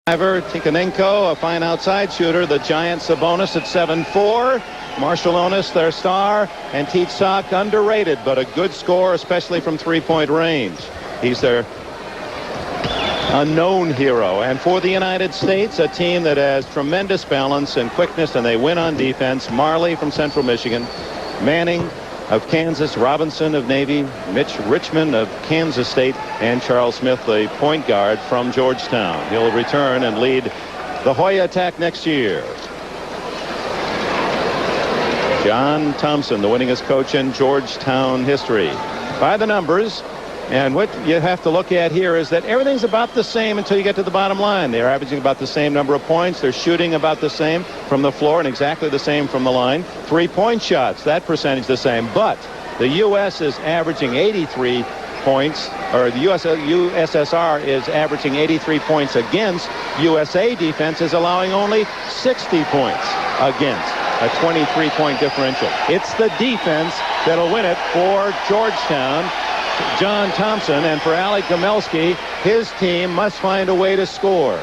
Tikhonenko, a fine outside shooter. The giant Sabonis at 7'4". Marciulionis, their star, and Tsiak, underrated, but a good scorer, especially from three-point range. He's their unknown hero. And for the United States, a team that has tremendous balance and quickness, and they win on defense. Marley from Central Michigan, Manning of Kansas, Robinson of Navy, Mitch Richmond of Kansas State, and Charles Smith, the point guard from Georgetown. He'll return and lead the Hoya attack next year. John Thompson, the winningest coach in Georgetown history. By the numbers, and what you have to look at here is that everything's about the same until you get to the bottom line. They're averaging about the same number of points. They're shooting about the same from the floor and exactly the same from the line. Three-point shots, that percentage the same. But the U.S. is averaging 83 points, or the USSR is averaging 83 points against. USA defense is allowing only 60 points against. A 23-point differential. It's the defense that'll win it for Georgetown. John Thompson, and for Alec Gomelski, his team must find a way to score.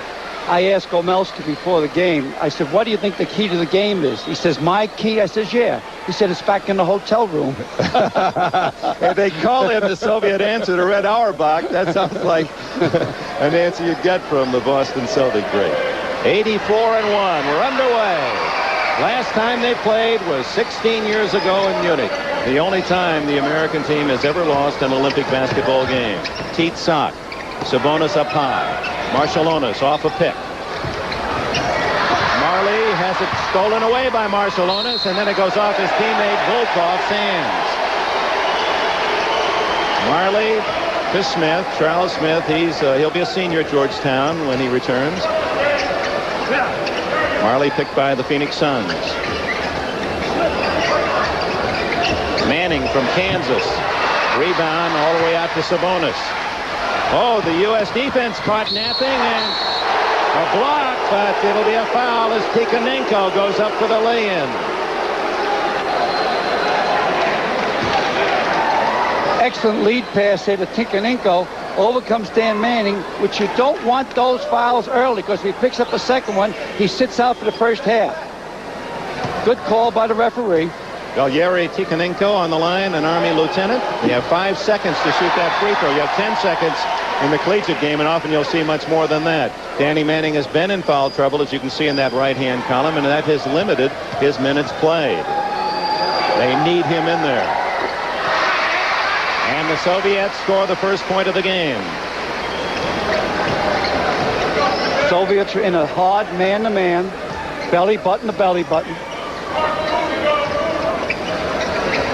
I asked Gomelski before the game, I said, what do you think the key to the game is? He says, my key? I says, yeah. He said, it's back in the hotel room. If they call him the Soviet answer to Red Auerbach, that sounds like an answer you'd get from the Boston Celtic great. 84-1, we're underway. Last time they played was 16 years ago in Munich. The only time the American team has ever lost an Olympic basketball game. Tsiak, Sabonis up high. Marciulionis off a pick. Marley has it stolen away by Marciulionis, and then it goes off his teammate Volkov's hands. Marley to Smith, Charles Smith. He'll be a senior at Georgetown when he returns. Marley picked by the Phoenix Suns. Manning from Kansas. Rebound all the way out to Sabonis. Oh, the U.S. defense caught napping, and a block, but it'll be a foul as Tikhonenko goes up for the lay-in. Excellent lead pass here to Tikhonenko. Overcomes Dan Manning, which you don't want those fouls early, because if he picks up a second one, he sits out for the first half. Good call by the referee. Valeri Tikhonenko on the line, an Army lieutenant. You have 5 seconds to shoot that free throw. You have 10 seconds in the collegiate game, and often you'll see much more than that. Danny Manning has been in foul trouble, as you can see in that right-hand column, and that has limited his minutes played. They need him in there. And the Soviets score the first point of the game. Soviets are in a hard man-to-man, belly button to belly button.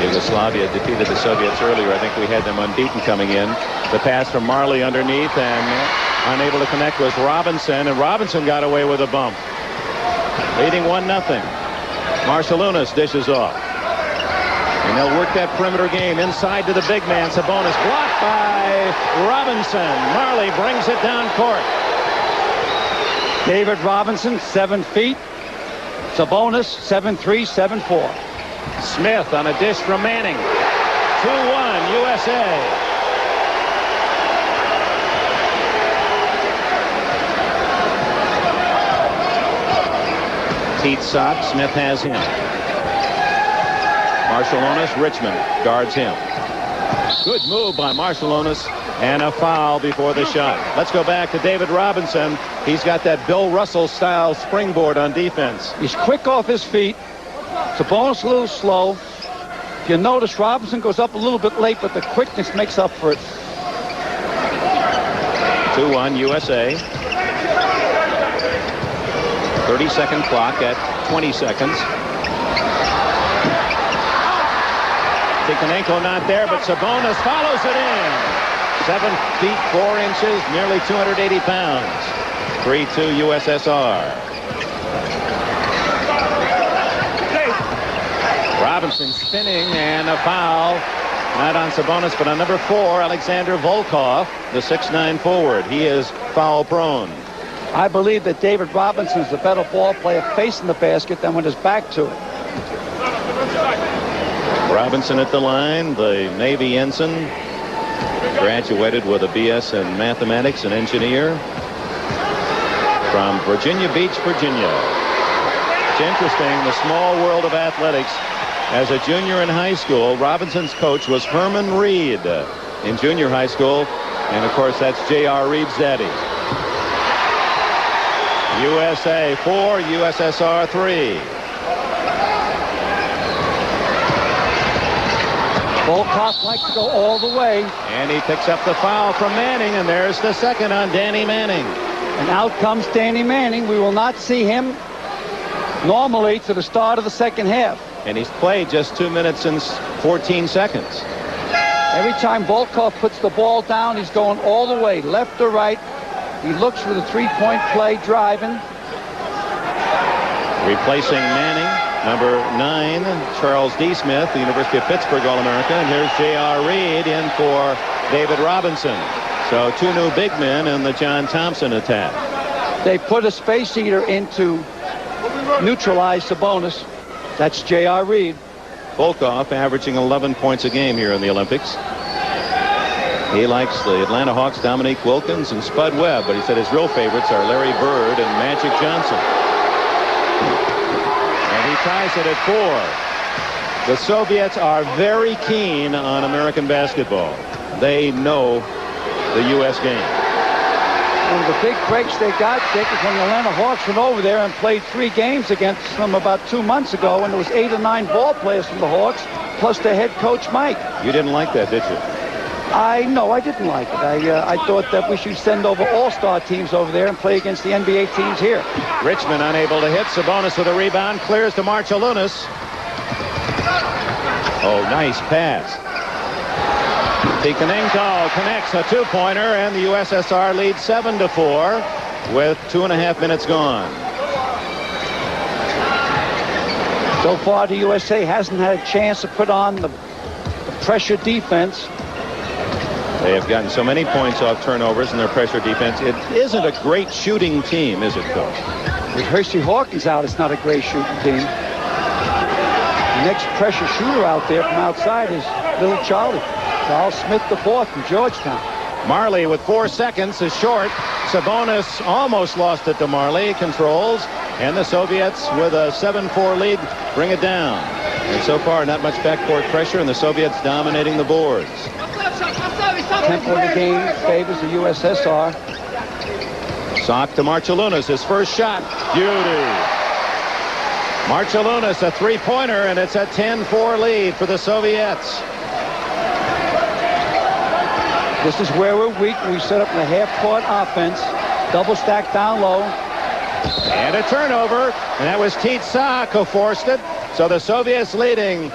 Yugoslavia defeated the Soviets earlier. I think we had them unbeaten coming in. The pass from Marley underneath, and unable to connect was Robinson, and Robinson got away with a bump. Leading 1-0. Marciulionis dishes off. And they'll work that perimeter game inside to the big man. Sabonis blocked by Robinson. Marley brings it down court. David Robinson, 7 feet. Sabonis, 7'3", 7'4". Smith on a dish from Manning. 2-1 USA. Tsiak, Smith has him. Marciulionis, Richmond guards him. Good move by Marciulionis, and a foul before the shot. Let's go back to David Robinson. He's got that Bill Russell-style springboard on defense. He's quick off his feet. Sabonis a little slow. If you notice, Robinson goes up a little bit late, but the quickness makes up for it. 2-1 USA. 30-second clock at 20 seconds. Tikhonenko not there, but Sabonis follows it in. 7 feet 4 inches, nearly 280 pounds. 3-2 USSR. Robinson spinning, and a foul. Not on Sabonis, but on number 4, Alexander Volkov, the 6'9" forward. He is foul prone. I believe that David Robinson is the better ball player facing the basket than with his back to it. Robinson at the line, the Navy ensign, graduated with a BS in mathematics and engineer from Virginia Beach, Virginia. It's interesting, the small world of athletics. As a junior in high school, Robinson's coach was Herman Reed in junior high school. And, of course, that's J.R. Reed's daddy. USA 4, USSR 3. Volkov likes to go all the way. And he picks up the foul from Manning, and there's the second on Danny Manning. And out comes Danny Manning. We will not see him normally to the start of the second half. And he's played just 2 minutes and 14 seconds. Every time Volkov puts the ball down, he's going all the way, left or right. He looks for the three-point play, driving. Replacing Manning, number 9, Charles D. Smith, the University of Pittsburgh All-America. And here's J.R. Reed in for David Robinson. So 2 new big men in the John Thompson attack. They put a space heater in to neutralize Sabonis. That's J.R. Reed. Volkov averaging 11 points a game here in the Olympics. He likes the Atlanta Hawks' Dominique Wilkins and Spud Webb, but he said his real favorites are Larry Bird and Magic Johnson. And he ties it at 4. The Soviets are very keen on American basketball. They know the U.S. game. One of the big breaks they got, Dick, is when the Atlanta Hawks went over there and played 3 games against them about 2 months ago, and there was 8 or 9 ball players from the Hawks, plus their head coach, Mike. You didn't like that, did you? No, I didn't like it. I thought that we should send over all-star teams over there and play against the NBA teams here. Richmond unable to hit. Sabonis with a rebound. Clears to Marciulionis. Oh, nice pass. Tikhonenko connects a 2-pointer, and the USSR leads 7-4 with 2.5 minutes gone. So far, the USA hasn't had a chance to put on the pressure defense. They have gotten so many points off turnovers in their pressure defense. It isn't a great shooting team, is it, Coach? With Hersey Hawkins out, it's not a great shooting team. The next pressure shooter out there from outside is little Charles Smith IV from Georgetown. Marley with 4 seconds is short. Sabonis almost lost it to Marley. Controls. And the Soviets with a 7-4 lead bring it down. And so far, not much backcourt pressure, and the Soviets dominating the boards. Tempo of the game favors the USSR. Sock to Marciulionis. His first shot. Beauty. Marciulionis, a 3-pointer, and it's a 10-4 lead for the Soviets. This is where we're weak. We set up in the half-court offense. Double stack down low. And a turnover. And that was Teet Sock who forced it. So the Soviets leading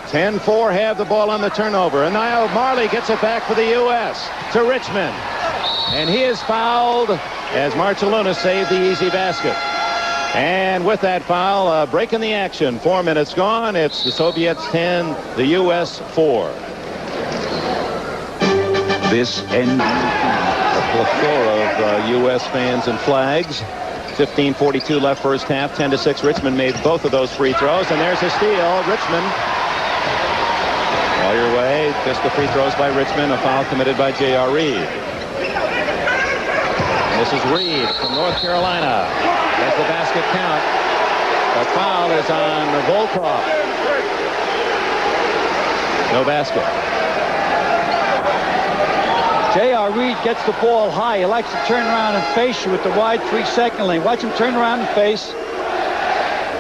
10-4, have the ball on the turnover. And now Marley gets it back for the U.S. to Richmond. And he is fouled as Marciulionis saved the easy basket. And with that foul, breaking the action. 4 minutes gone. It's the Soviets 10, the U.S. 4. This ends a plethora of U.S. fans and flags. 15:42 left first half. 10-6. Richmond made both of those free throws. And there's a steal. Richmond. All your way. Just the free throws by Richmond. A foul committed by J.R. Reed. And this is Reed from North Carolina. That's the basket count. The foul is on Volkov. No basket. J.R. Reed gets the ball high. He likes to turn around and face you with the wide 3-second lane. Watch him turn around and face.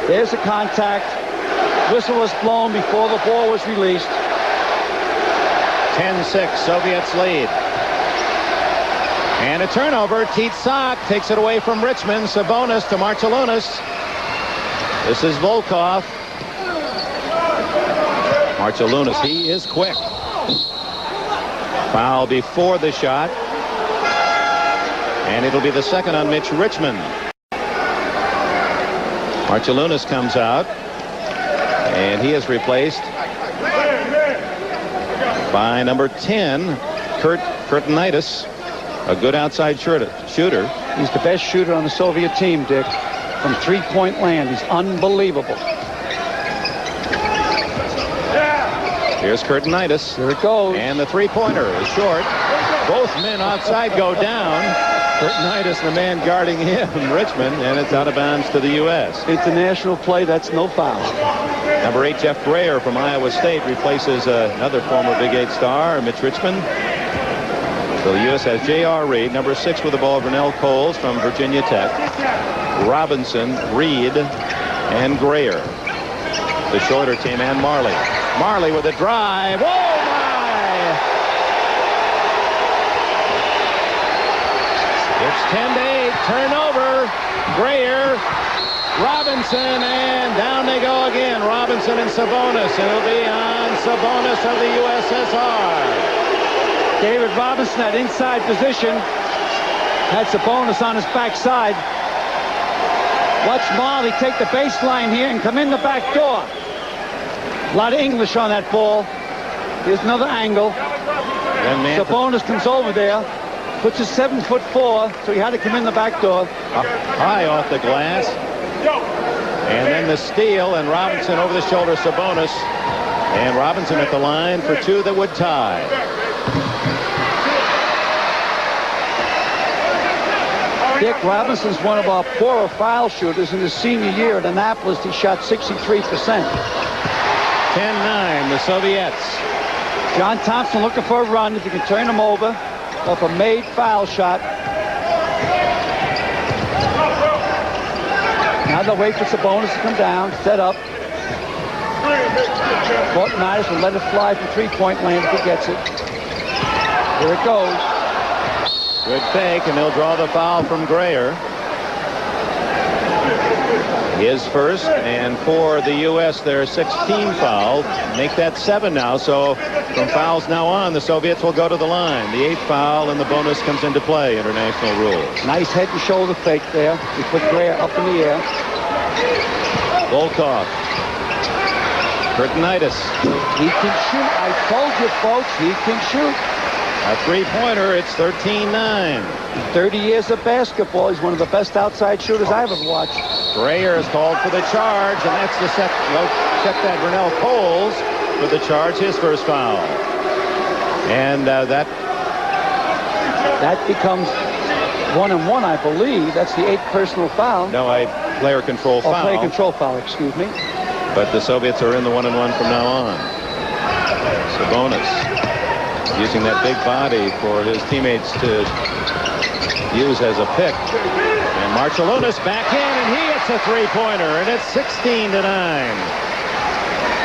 There's the contact. Whistle was blown before the ball was released. 10-6, Soviets lead. And a turnover. Teet Sock takes it away from Richmond. Sabonis to Marciulionis. This is Volkov. Marciulionis, he is quick. Foul before the shot. And it'll be the second on Mitch Richmond. Marciulionis comes out. And he is replaced by number 10, Kurtenitis, a good outside shooter. He's the best shooter on the Soviet team, Dick. From three-point land, he's unbelievable. Here's Kurtenitis. Here it goes. And the three-pointer is short. Both men outside go down. Curtinitis, the man guarding him, Richmond, and it's out of bounds to the U.S. International play, that's no foul. Number 8, Jeff Grayer from Iowa State replaces another former Big 8 star, Mitch Richmond. So the U.S. has J.R. Reed. Number 6 with the ball, Vernell Coles from Virginia Tech. Robinson, Reed, and Grayer. The shorter team, and Marley. Marley with a drive. Oh, my! It's 10-8. Turnover. Grayer. Robinson, and down they go again. Robinson and Sabonis. It'll be on Sabonis of the USSR. David Robinson, that inside position, had Sabonis on his backside. Watch Marley take the baseline here and come in the back door. A lot of English on that ball. Here's another angle. Sabonis comes over there, puts his 7'4", so he had to come in the back door. High off the glass. And then the steal, and Robinson over the shoulder, Sabonis. And Robinson at the line for 2 that would tie. Dick Robinson's one of our poorer foul shooters. In his senior year at Annapolis, he shot 63%. 10-9, the Soviets. John Thompson looking for a run if he can turn him over off a made foul shot. Now they'll wait for Sabonis to come down, set up. Curtinitis will let it fly from three-point land if he gets it. Here it goes. Good fake, and they'll draw the foul from Grayer. His first, and for the U.S., there are 16 fouls. Make that 7 now, so from fouls now on, the Soviets will go to the line. The 8th foul, and the bonus comes into play, international rules. Nice head and shoulder fake there. He put Grayer up in the air. Volkov. Curtinitis. He can shoot. I told you, folks, he can shoot. A three-pointer, it's 13-9. 30 years of basketball. He's one of the best outside shooters I've ever watched. Grayer is called for the charge, and that's the second. Well, check that. Vernell Coles for the charge, his first foul. And that becomes 1-and-1, I believe. That's the 8th personal foul. No, player control foul. Player control foul, excuse me. But the Soviets are in the 1-and-1 from now on. Sabonis using that big body for his teammates to use as a pick. And Marciulionis back in, and he hits a three-pointer, and it's 16-9.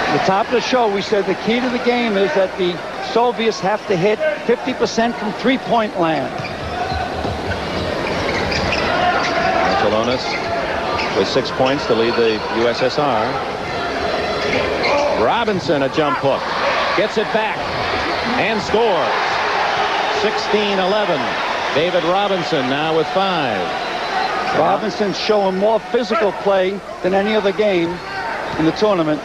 At the top of the show, we said the key to the game is that the Soviets have to hit 50% from three-point land. Marciulionis with 6 points to lead the USSR. Robinson, a jump hook. Gets it back and scores. 16-11. David Robinson now with 5. Robinson's showing more physical play than any other game in the tournament.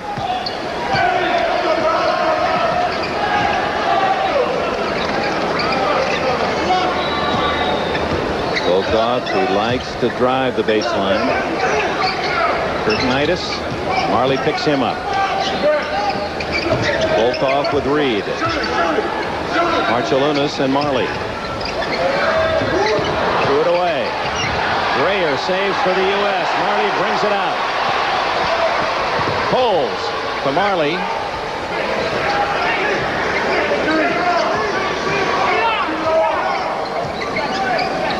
Volkov, who likes to drive the baseline. Curtinitis. Marley picks him up. Volkov with Reed. Marciulionis and Marley. Threw it away. Grayer saves for the U.S. Marley brings it out. Coles to Marley.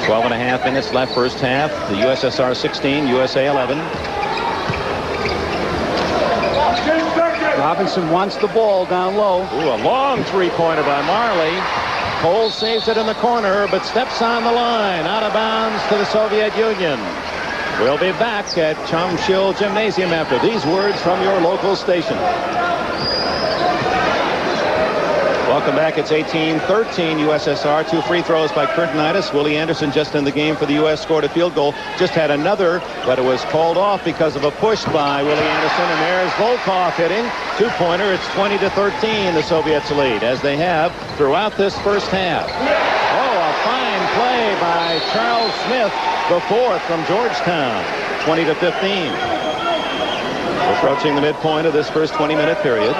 Twelve and a half minutes left first half. The USSR 16, USA 11. Robinson wants the ball down low. Ooh, a long three-pointer by Marley. Cole saves it in the corner, but steps on the line. Out of bounds to the Soviet Union. We'll be back at Chumchill Gymnasium after these words from your local station. Welcome back. It's 18-13 USSR. 2 free throws by Curtinitis. Willie Anderson just in the game for the U.S. scored a field goal. Just had another, but it was called off because of a push by Willie Anderson. And there's Volkov hitting. 2-pointer. It's 20-13 the Soviets lead, as they have throughout this first half. Oh, a fine play by Charles Smith, the 4th from Georgetown. 20-15. Approaching the midpoint of this first 20-minute period.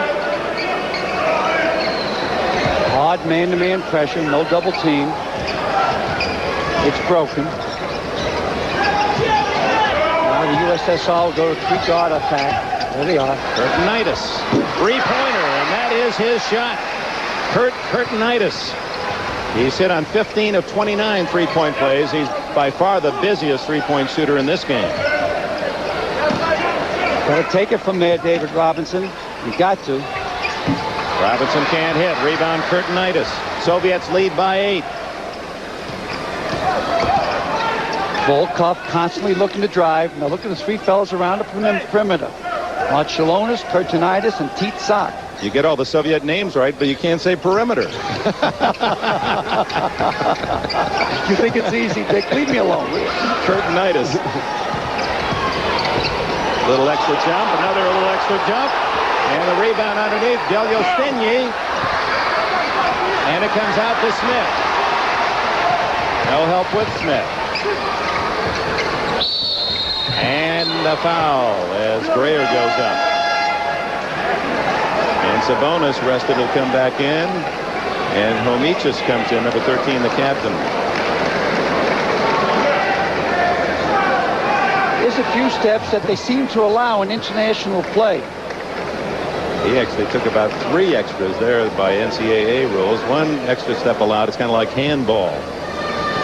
Hard man-to-man pressure, no double team. It's broken. Now the USSR will go to three-guard attack. There they are. Curtinitis, three-pointer, and that is his shot. Curtinitis. He's hit on 15 of 29 three-point plays. He's by far the busiest three-point shooter in this game. Got to take it from there, David Robinson. You got to. Robinson can't hit. Rebound, Curtinitis. Soviets lead by 8. Volkov constantly looking to drive. Now look at the three fellas around the perimeter. Marchelonis, Curtinitis, and Titsak. You get all the Soviet names right, but you can't say perimeter. You think it's easy, Dick? Leave me alone. Curtinitis. Little extra jump, another little extra jump. And the rebound underneath, Deliostenyi. And it comes out to Smith. No help with Smith. And the foul as Greer goes up. And Sabonis rested to come back in. And Homicius comes in, number 13, the captain. There's a few steps that they seem to allow in international play. He actually took about 3 extras there by NCAA rules. 1 extra step allowed. It's kind of like handball.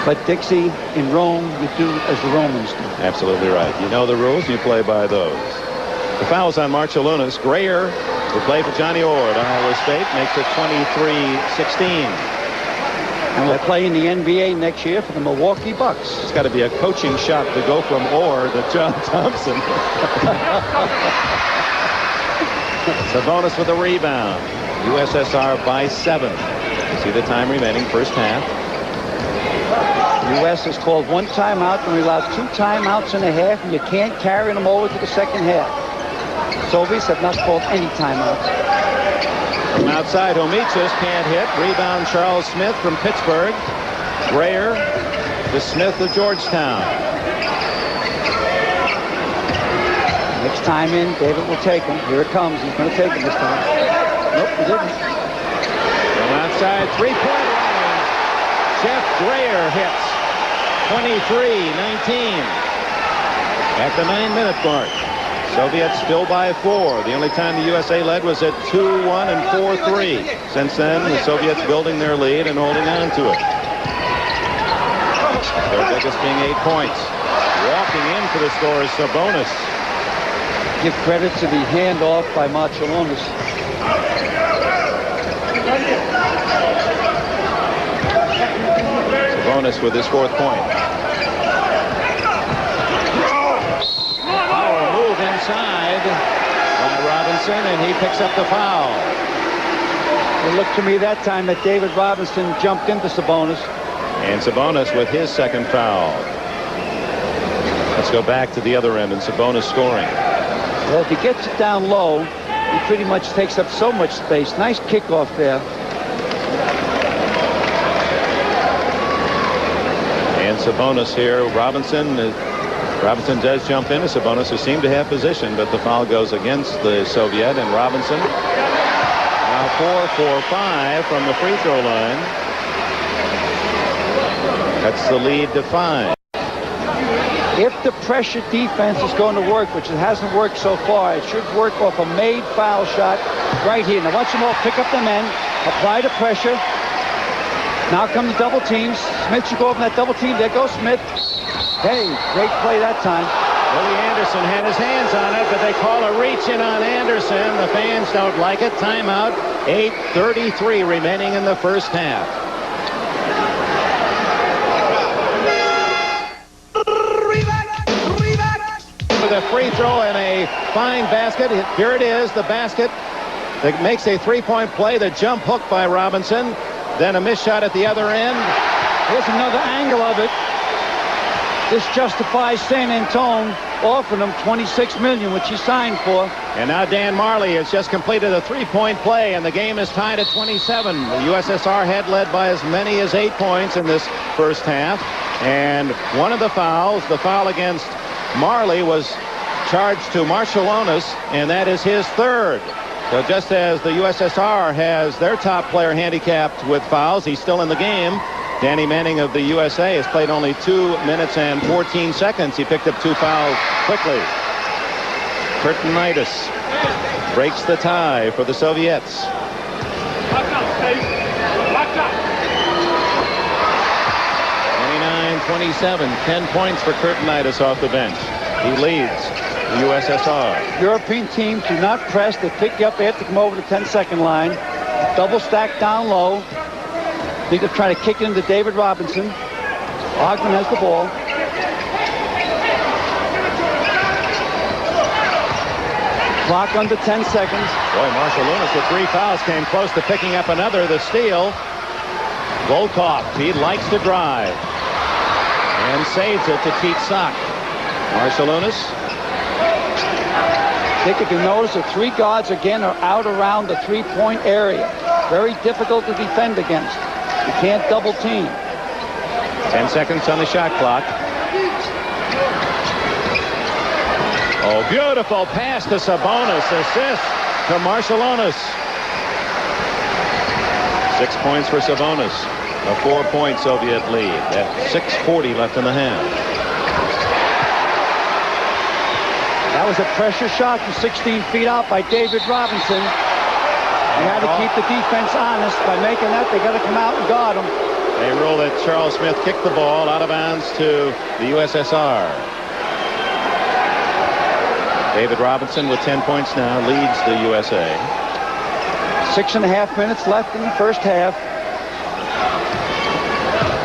But Dixie, in Rome, you do as the Romans do. Absolutely right. You know the rules, and you play by those. The foul's on Marchelonis. Greer, who played for Johnny Orr at Iowa State, makes it 23-16. And we'll play in the NBA next year for the Milwaukee Bucks. It's got to be a coaching shot to go from Orr to John Thompson. Sabonis with a rebound. USSR by 7. You see the time remaining, first half. The U.S. has called 1 timeout and we allowed 2 timeouts and a half, and you can't carry them over to the second half. Soviets have not called any timeouts. From outside, Homicius can't hit. Rebound, Charles Smith from Pittsburgh. Greer to Smith of Georgetown. Next time in, David will take him. Here it comes. He's going to take him this time. Nope, he didn't. From outside, three-point line. Jeff Greer hits. 23-19. At the 9-minute mark. Soviets still by 4. The only time the USA led was at 2-1 and 4-3. Since then, the Soviets building their lead and holding on to it. Their biggest being 8 points. Walking in for the score is Sabonis. Give credit to the handoff by Marchelonis. Sabonis with his 4th point. Power move inside by Robinson, and he picks up the foul. It looked to me that time that David Robinson jumped into Sabonis. And Sabonis with his 2nd foul. Let's go back to the other end, and Sabonis scoring. Well, if he gets it down low, he pretty much takes up so much space. Nice kickoff there. And Sabonis here. Robinson does jump into Sabonis, who seemed to have position, but the foul goes against the Soviet, and Robinson now 4 for 5 from the free throw line. That's the lead to 5. If the pressure defense is going to work, which it hasn't worked so far, it should work off a made foul shot right here. Now watch them all pick up the men, apply the pressure. Now come the double teams. Smith should go over that double team. There goes Smith. Hey, great play that time. Willie Anderson had his hands on it, but they call a reach in on Anderson. The fans don't like it. Timeout. 8:33 remaining in the first half. With a free throw and a fine basket. Here it is, the basket that makes a 3-point play. The jump hook by Robinson. Then a missed shot at the other end. Here's another angle of it. This justifies San Antone offering him $26 million, which he signed for. And now Dan Marley has just completed a 3-point play, and the game is tied at 27. The USSR had led by as many as 8 points in this first half. And one of the fouls, the foul against Marley, was charged to Marchelonis, and that is his 3rd. So just as the USSR has their top player handicapped with fouls, he's still in the game. Danny Manning of the USA has played only 2 minutes and 14 seconds. He picked up 2 fouls quickly. Curtinitis breaks the tie for the Soviets. 29-27, 10 points for Curtinitis off the bench. He leads the USSR. European teams do not press. They pick you up. They have to come over the 10-second line. Double stack down low. Need to try to kick it into David Robinson. Ogden has the ball. Clock under 10 seconds. Boy, Marshall Loomis with 3 fouls came close to picking up another. The steal. Volkov, he likes to drive and saves it to cheat sock. Marshall Loomis. I think if you notice, the 3 guards again are out around the 3-point area. Very difficult to defend against. You can't double team. 10 seconds on the shot clock. Oh, beautiful pass to Sabonis. Assist to Marshall Loomis. 6 points for Sabonis. A 4-point Soviet lead at 6:40 left in the half. That was a pressure shot from 16 feet out by David Robinson. You had to keep the defense honest. By making that, they got to come out and guard him. They rule that Charles Smith kicked the ball out of bounds to the USSR. David Robinson with 10 points now leads the USA. 6.5 minutes left in the first half.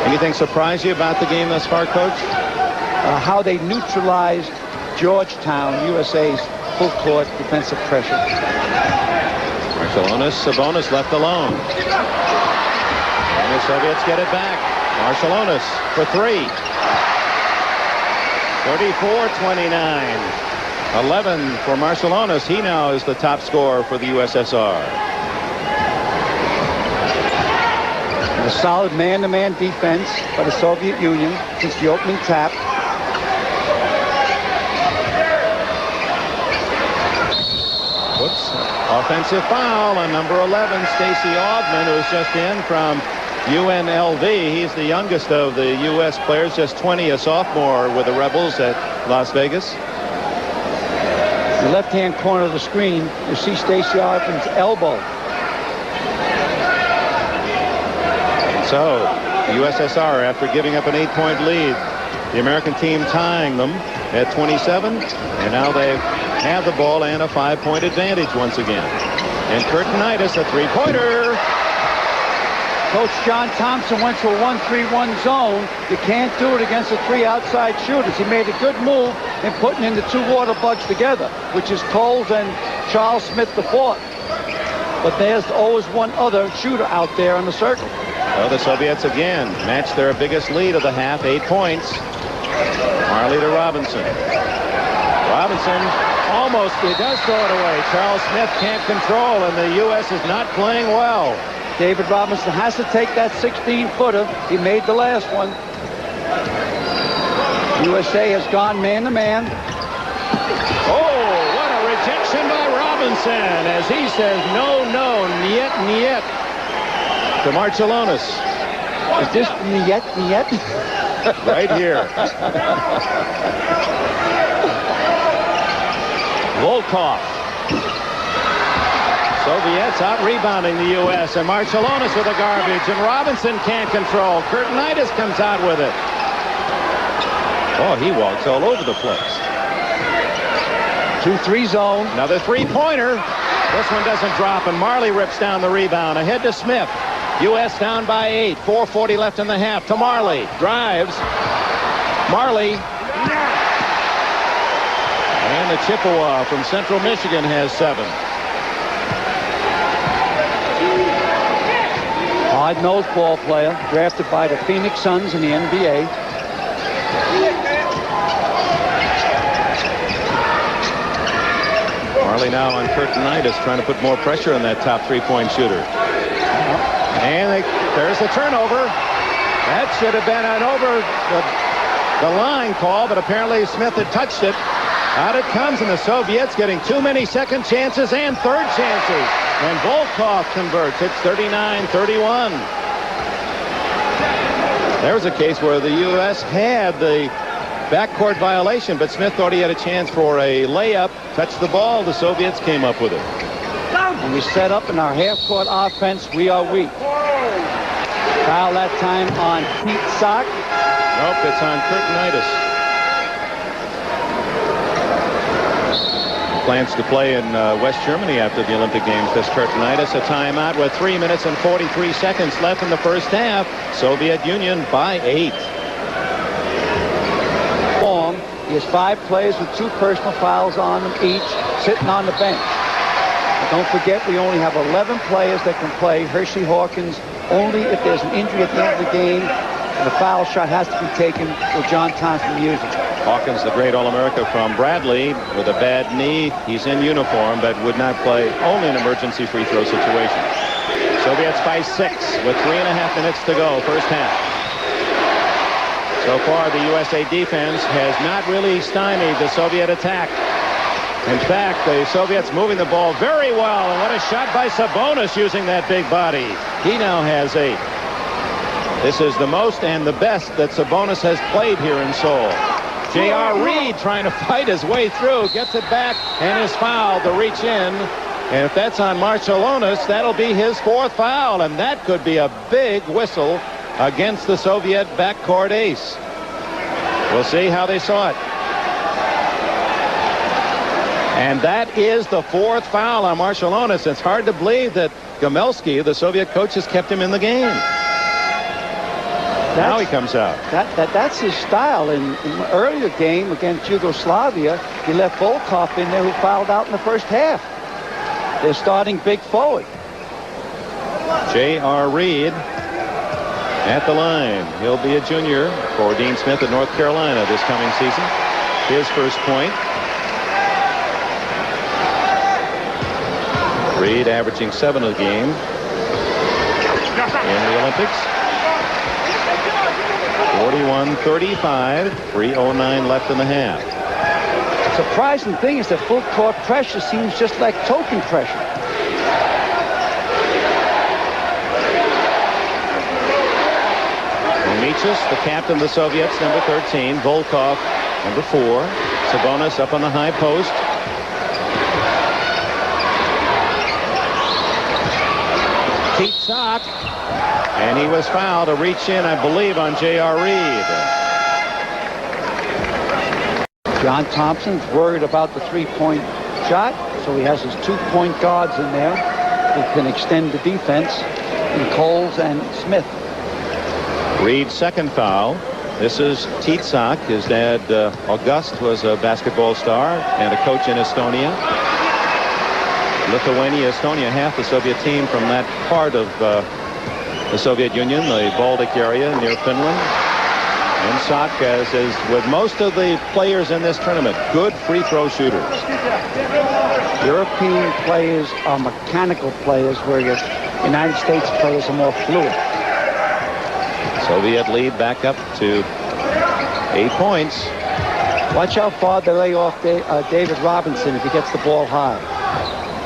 Anything surprise you about the game thus far, Coach? How they neutralized Georgetown, USA's full-court defensive pressure. Marcellonis, Sabonis left alone. And the Soviets get it back. Marcellonis for 3. 34-29. 11 for Marcellonis. He now is the top scorer for the USSR. A solid man-to-man defense by the Soviet Union since the opening tap. Whoops. Offensive foul on number 11, Stacey Augman, who's just in from UNLV. He's the youngest of the U.S. players, just 20, a sophomore with the Rebels at Las Vegas. The left-hand corner of the screen, you see Stacey Augman's elbow. So, the USSR, after giving up an 8-point lead, the American team tying them at 27, and now they have the ball and a 5-point advantage once again. And Curtinitis, a 3-pointer. Coach John Thompson went to a 1-3-1 zone. You can't do it against the 3 outside shooters. He made a good move in putting in the 2 water bugs together, which is Coles and Charles Smith the 4th. But there's always one other shooter out there on the circle. Well, the Soviets again matched their biggest lead of the half, 8 points. Marley to Robinson. Robinson almost, he does throw it away. Charles Smith can't control, and the U.S. is not playing well. David Robinson has to take that 16-footer. He made the last one. USA has gone man-to-man. Oh, what a rejection by Robinson, as he says, no, no, niet, niet, to Marcellonis. Is this niet, niet? Right here. Volkov. Soviets out-rebounding the U.S. and Marcellonis with a garbage, and Robinson can't control. Curtinitis comes out with it. Oh, he walks all over the place. 2-3 zone. Another 3-pointer. This one doesn't drop, and Marley rips down the rebound. Ahead to Smith. U.S. down by 8. 4:40 left in the half. To Marley. Drives. Marley. And the Chippewa from Central Michigan has 7. Hard-nosed ball player, drafted by the Phoenix Suns in the NBA. Marley now on Curtinitis, trying to put more pressure on that top 3-point shooter. And there's the turnover. That should have been an over the line call, but apparently Smith had touched it. Out it comes, and the Soviets getting too many second chances and third chances. And Volkov converts. It's 39-31. There was a case where the U.S. had the backcourt violation, but Smith thought he had a chance for a layup, touched the ball. The Soviets came up with it. And we set up in our half-court offense. We are weak. Foul that time on Pete Sock. Nope, it's on Curtinitis. Plans to play in West Germany after the Olympic Games. This Curtinitis, a timeout with 3 minutes and 43 seconds left in the first half. Soviet Union by 8. He has 5 players with 2 personal fouls on them each, sitting on the bench. But don't forget, we only have 11 players that can play. Hershey Hawkins, only if there's an injury at the end of the game, and a foul shot has to be taken, will John Thompson use it. Hawkins, the great All-America from Bradley, with a bad knee. He's in uniform, but would not play, only an emergency free throw situation. Soviets by 6 with 3.5 minutes to go, first half. So far, the USA defense has not really stymied the Soviet attack. In fact, the Soviets moving the ball very well, and what a shot by Sabonis using that big body. He now has 8. This is the most and the best that Sabonis has played here in Seoul. J.R. Reed trying to fight his way through, gets it back, and is fouled to reach in. And if that's on Marciulionis, that'll be his 4th foul, and that could be a big whistle against the Soviet backcourt ace. We'll see how they saw it. And that is the 4th foul on Marciulionis. It's hard to believe that Gomelsky, the Soviet coach, has kept him in the game. Now he comes out. That's his style. In the earlier game against Yugoslavia, he left Volkov in there, who fouled out in the first half. They're starting big forward. J.R. Reed at the line. He'll be a junior for Dean Smith at North Carolina this coming season. His first point. Reed averaging 7 a game in the Olympics. 41-35, 3:09 left in the half. The surprising thing is that full court pressure seems just like token pressure. Michis, the captain of the Soviets, number 13. Volkov, number 4. Sabonis up on the high post. Pete Sock. And he was fouled to reach in, I believe, on J.R. Reed. John Thompson's worried about the 3-point shot, so he has his 2 point guards in there who can extend the defense, in Coles and Smith. Reed's 2nd foul. This is Pete Sock. His dad, August, was a basketball star and a coach in Estonia. Lithuania, Estonia, half the Soviet team from that part of the Soviet Union, the Baltic area near Finland. And Sock, as is with most of the players in this tournament, good free throw shooters. European players are mechanical players, where your United States players are more fluid. Soviet lead back up to 8 points. Watch how far they lay off David Robinson if he gets the ball high.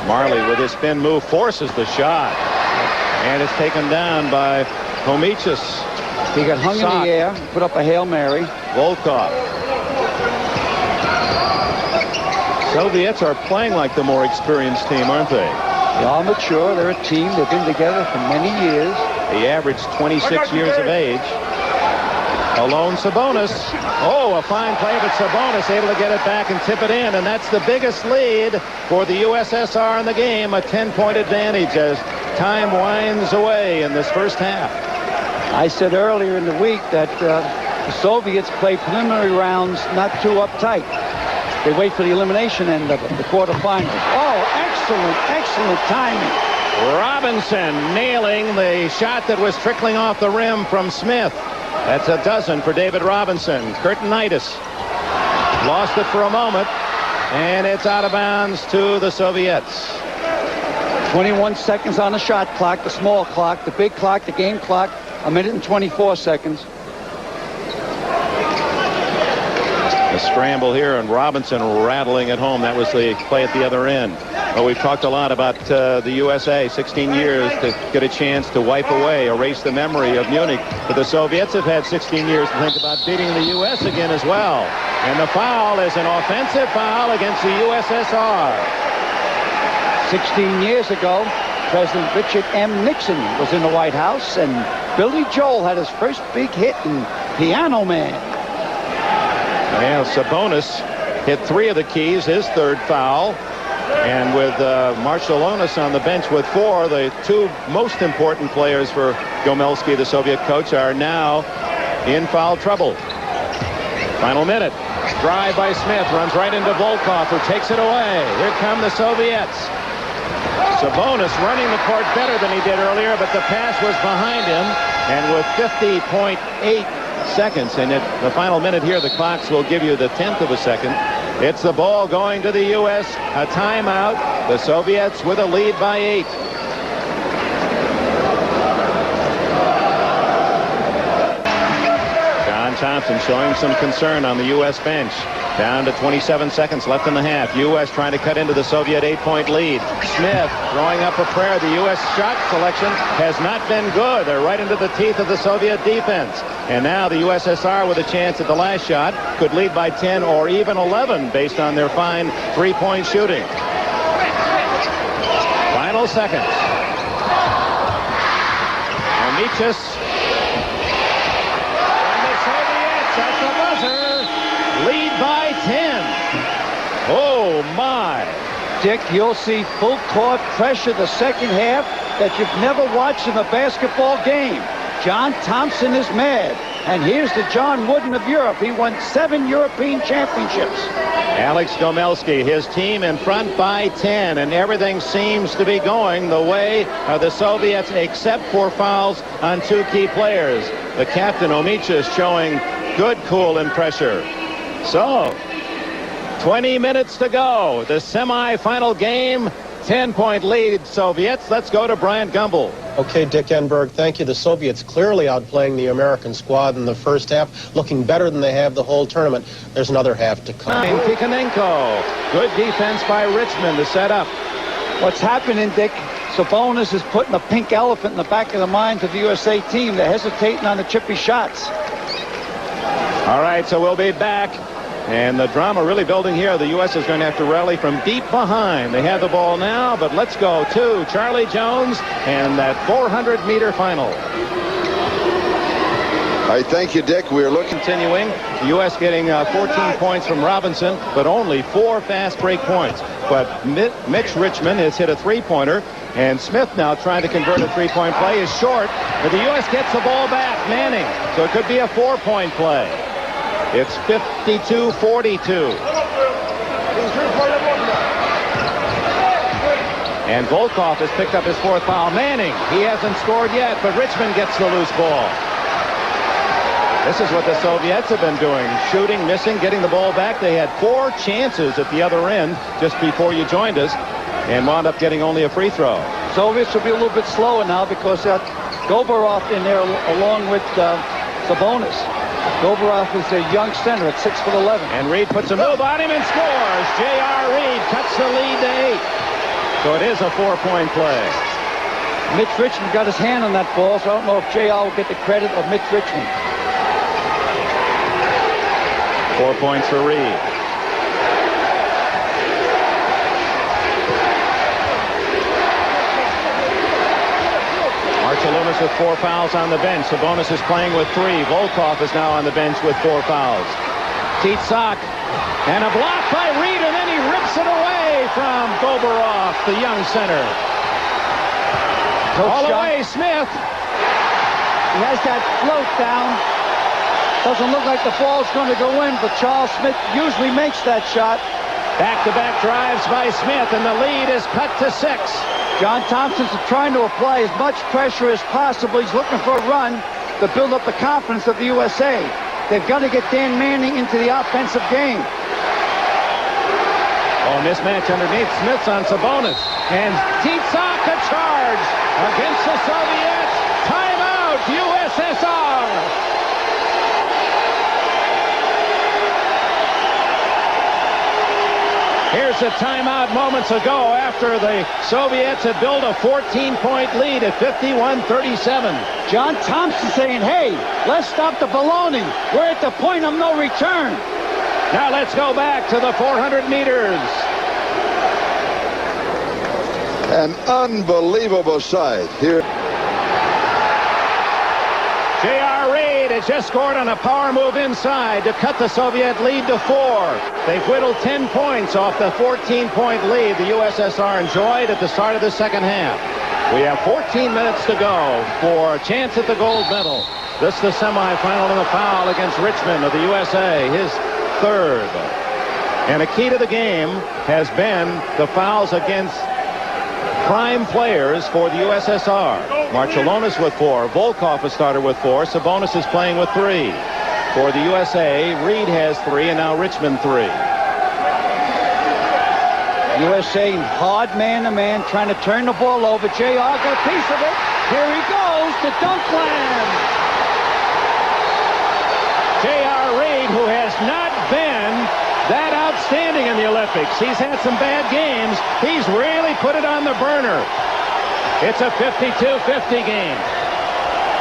Marley, with his spin move, forces the shot. And it's taken down by Homichis. He got hung in the air, put up a Hail Mary. Volkov. Soviets are playing like the more experienced team, aren't they? They are mature. They're a team. They've been together for many years. He averaged 26 years of age. Alone Sabonis. Oh, a fine play, but Sabonis able to get it back and tip it in. And that's the biggest lead for the USSR in the game. A 10-point advantage as time winds away in this first half. I said earlier in the week that the Soviets play preliminary rounds not too uptight. They wait for the elimination end of it, the quarterfinals. Oh, excellent timing. Robinson nailing the shot that was trickling off the rim from Smith. That's a dozen for David Robinson. Curtinitis lost it for a moment, and it's out of bounds to the Soviets. 21 seconds on the shot clock, the small clock, the big clock, the game clock, 1 minute and 24 seconds. A scramble here, and Robinson rattling it home. That was the play at the other end. Well, we've talked a lot about the USA, 16 years to get a chance to wipe away, erase the memory of Munich. But the Soviets have had 16 years to think about beating the U.S. again as well. And the foul is an offensive foul against the USSR. 16 years ago, President Richard M. Nixon was in the White House, and Billy Joel had his first big hit in Piano Man. Well, Sabonis hit 3 of the keys, his third foul. And with Marshalonis on the bench with 4, the 2 most important players for Gomelski, the Soviet coach, are now in foul trouble. Final minute. Drive by Smith, runs right into Volkov, who takes it away. Here come the Soviets. Sabonis running the court better than he did earlier, but the pass was behind him. And with 50.8 seconds, and at the final minute here, the clocks will give you the 10th of a second. It's the ball going to the U.S. A timeout. The Soviets with a lead by 8. John Thompson showing some concern on the U.S. bench. Down to 27 seconds left in the half. U.S. trying to cut into the Soviet 8-point lead. Smith throwing up a prayer. The U.S. shot selection has not been good. They're right into the teeth of the Soviet defense. And now the USSR with a chance at the last shot could lead by 10 or even 11 based on their fine three-point shooting. Final seconds. Omichis. And the Soviets at the buzzer lead by 10. Oh, my. Dick, you'll see full court pressure the second half that you've never watched in a basketball game. John Thompson is mad. And here's the John Wooden of Europe. He won 7 European championships. Alex Gomelski, his team in front by 10, and everything seems to be going the way of the Soviets except for fouls on 2 key players. The captain, Omichis, showing good cool and pressure. So, 20 minutes to go. The semifinal game, 10-point lead, Soviets. Let's go to Bryant Gumbel. Okay, Dick Enberg, thank you. The Soviets clearly outplaying the American squad in the first half, looking better than they have the whole tournament. There's another half to come. Tikhonenko. Good defense by Richmond to set up. What's happening, Dick? Sabonis is putting a pink elephant in the back of the minds of the USA team. They're hesitating on the chippy shots. All right, so we'll be back. And the drama really building here. The U.S. is going to have to rally from deep behind. They have the ball now, but let's go to Charlie Jones and that 400-meter final. I thank you, Dick. We're looking. Continuing, the U.S. getting 14 points from Robinson, but only 4 fast break points. But Mitch Richmond has hit a 3-pointer, and Smith now trying to convert a 3-point play is short, but the U.S. gets the ball back. Manning, so it could be a 4-point play. It's 52-42. And Volkov has picked up his 4th foul. Manning, he hasn't scored yet, but Richmond gets the loose ball. This is what the Soviets have been doing. Shooting, missing, getting the ball back. They had 4 chances at the other end just before you joined us and wound up getting only a free throw. Soviets will be a little bit slower now because Goborov in there along with Sabonis. Goborov is a young center at 6'11". And Reed puts a move on him and scores. J.R. Reed cuts the lead to 8. So it is a 4-point play. Mitch Richmond got his hand on that ball, so I don't know if J.R. will get the credit of Mitch Richmond. 4 points for Reed. Loomis with 4 fouls on the bench. Sabonis is playing with 3. Volkov is now on the bench with 4 fouls. Titsak, and a block by Reed, and then he rips it away from Goborov, the young center. All the way, Smith. He has that float down. Doesn't look like the ball's going to go in, but Charles Smith usually makes that shot. Back-to-back drives by Smith, and the lead is cut to 6. John Thompson's trying to apply as much pressure as possible. He's looking for a run to build up the confidence of the USA. They've got to get Dan Manning into the offensive game. Oh, mismatch underneath. Smith's on Sabonis. And Titsak a charge against the Soviets. Timeout, USSR. Here's a timeout moments ago after the Soviets had built a 14-point lead at 51-37. John Thompson saying, hey, let's stop the baloney. We're at the point of no return. Now let's go back to the 400 meters. An unbelievable sight here. J.R. Reid has just scored on a power move inside to cut the Soviet lead to 4. They've whittled 10 points off the 14-point lead the USSR enjoyed at the start of the second half. We have 14 minutes to go for a chance at the gold medal. This is the semifinal and the foul against Richmond of the USA, his third. And a key to the game has been the fouls against prime players for the USSR. Marcellonis with 4. Volkov has started with 4. Sabonis is playing with 3. For the USA, Reid has 3, and now Richmond 3. USA hard man-to-man, trying to turn the ball over. J.R. got a piece of it. Here he goes to Dunkland. J.R. Reid, who has not been that outstanding in the Olympics. He's had some bad games. He's really put it on the burner. It's a 52-50 game.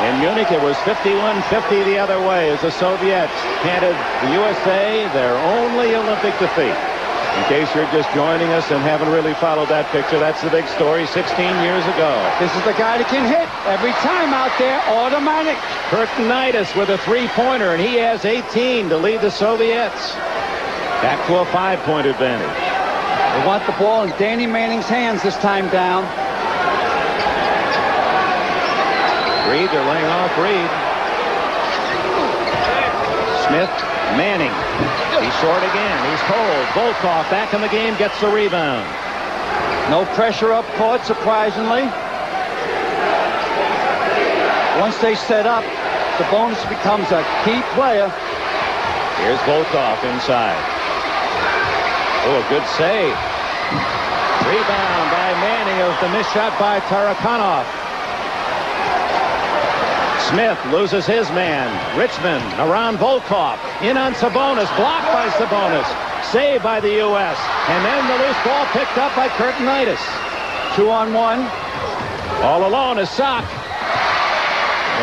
In Munich, it was 51-50 the other way as the Soviets handed the USA their only Olympic defeat. In case you're just joining us and haven't really followed that picture, that's the big story 16 years ago. This is the guy that can hit every time out there, automatic. Curtinitis with a three-pointer, and he has 18 to lead the Soviets. Back to a 5-point advantage. They want the ball in Danny Manning's hands this time down. Reid, they're laying off Reid. Smith, Manning. He's short again. He's cold. Volkov back in the game, gets the rebound. No pressure up court, surprisingly. Once they set up, Sabonis becomes a key player. Here's Volkov inside. Oh, a good save. Rebound by Manning of the missed shot by Tarakanov. Smith loses his man. Richmond around Volkov. In on Sabonis. Blocked by Sabonis. Saved by the U.S. And then the loose ball picked up by Curtinitis. 2-on-1. All alone is Sock.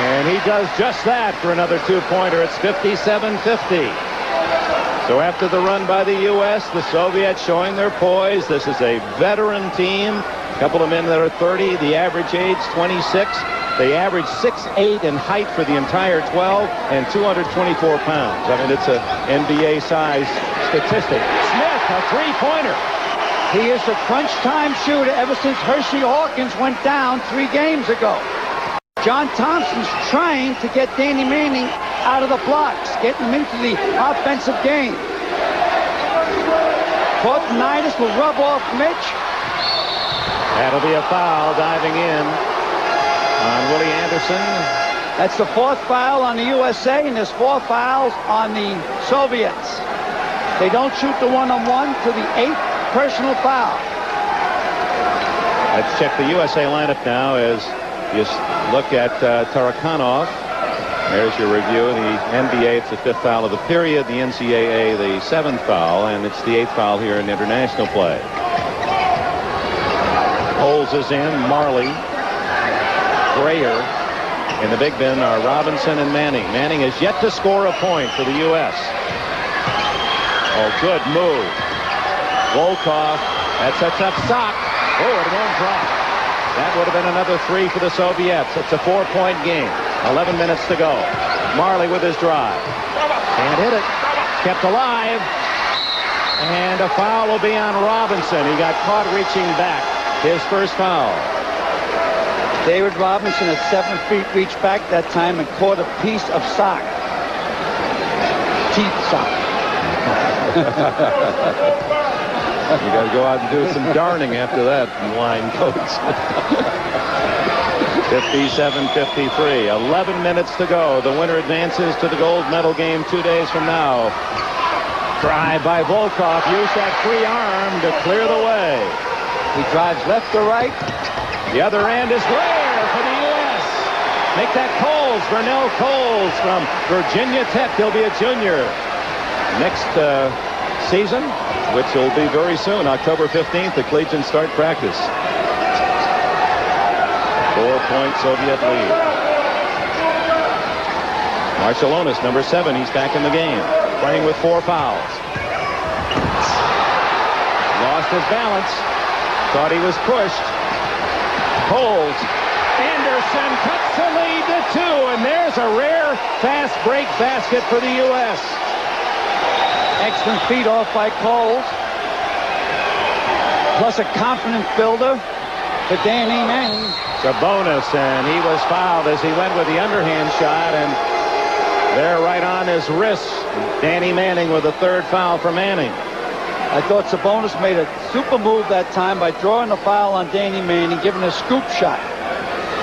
And he does just that for another two-pointer. It's 57-50. So after the run by the U.S., the Soviets showing their poise. This is a veteran team. A couple of men that are 30. The average age, 26. They average 6'8" in height for the entire 12 and 224 pounds. I mean, it's an NBA-size statistic. Smith, a three-pointer. He is the crunch time shooter ever since Hershey Hawkins went down 3 games ago. John Thompson's trying to get Danny Manning out of the blocks, getting him into the offensive game. Curtinitis will rub off Mitch. That'll be a foul diving in on Willie Anderson. That's the 4th foul on the USA, and there's 4 fouls on the Soviets. They don't shoot the one-on-one to the 8th personal foul. Let's check the USA lineup now as you look at Tarakanov. There's your review. In the NBA, it's the 5th foul of the period. The NCAA, the 7th foul, and it's the 8th foul here in international play. Holes is in. Marley, Grayer, and the big men are Robinson and Manning. Manning has yet to score a point for the U.S. Oh, good move. Volkov, that sets up Sock. Oh, it won't drop. That would have been another 3 for the Soviets. It's a 4-point game. 11 minutes to go. Marley with his drive. Can't hit it. Kept alive. And a foul will be on Robinson. He got caught reaching back. His first foul. David Robinson at 7 feet reached back that time and caught a piece of sock. Teeth sock. You got to go out and do some darning after that line, coach. 57-53. 11 minutes to go. The winner advances to the gold medal game 2 days from now. Drive by Volkov. Use that free arm to clear the way. He drives left to right. The other end is Grayer for the U.S. Make that Coles. Vernell Coles from Virginia Tech. He'll be a junior. Next season, which will be very soon. October 15th, the collegians start practice. 4-point Soviet lead. Marciulionis, number 7, he's back in the game, playing with 4 fouls. Lost his balance. Thought he was pushed. Holds. Anderson cuts the lead to 2, and there's a rare fast break basket for the U.S. Excellent feed off by Coles. Plus a confident builder for Danny Manning. Sabonis, and he was fouled as he went with the underhand shot, and there right on his wrist, Danny Manning with a 3rd foul for Manning. I thought Sabonis made a super move that time by drawing a foul on Danny Manning, giving a scoop shot.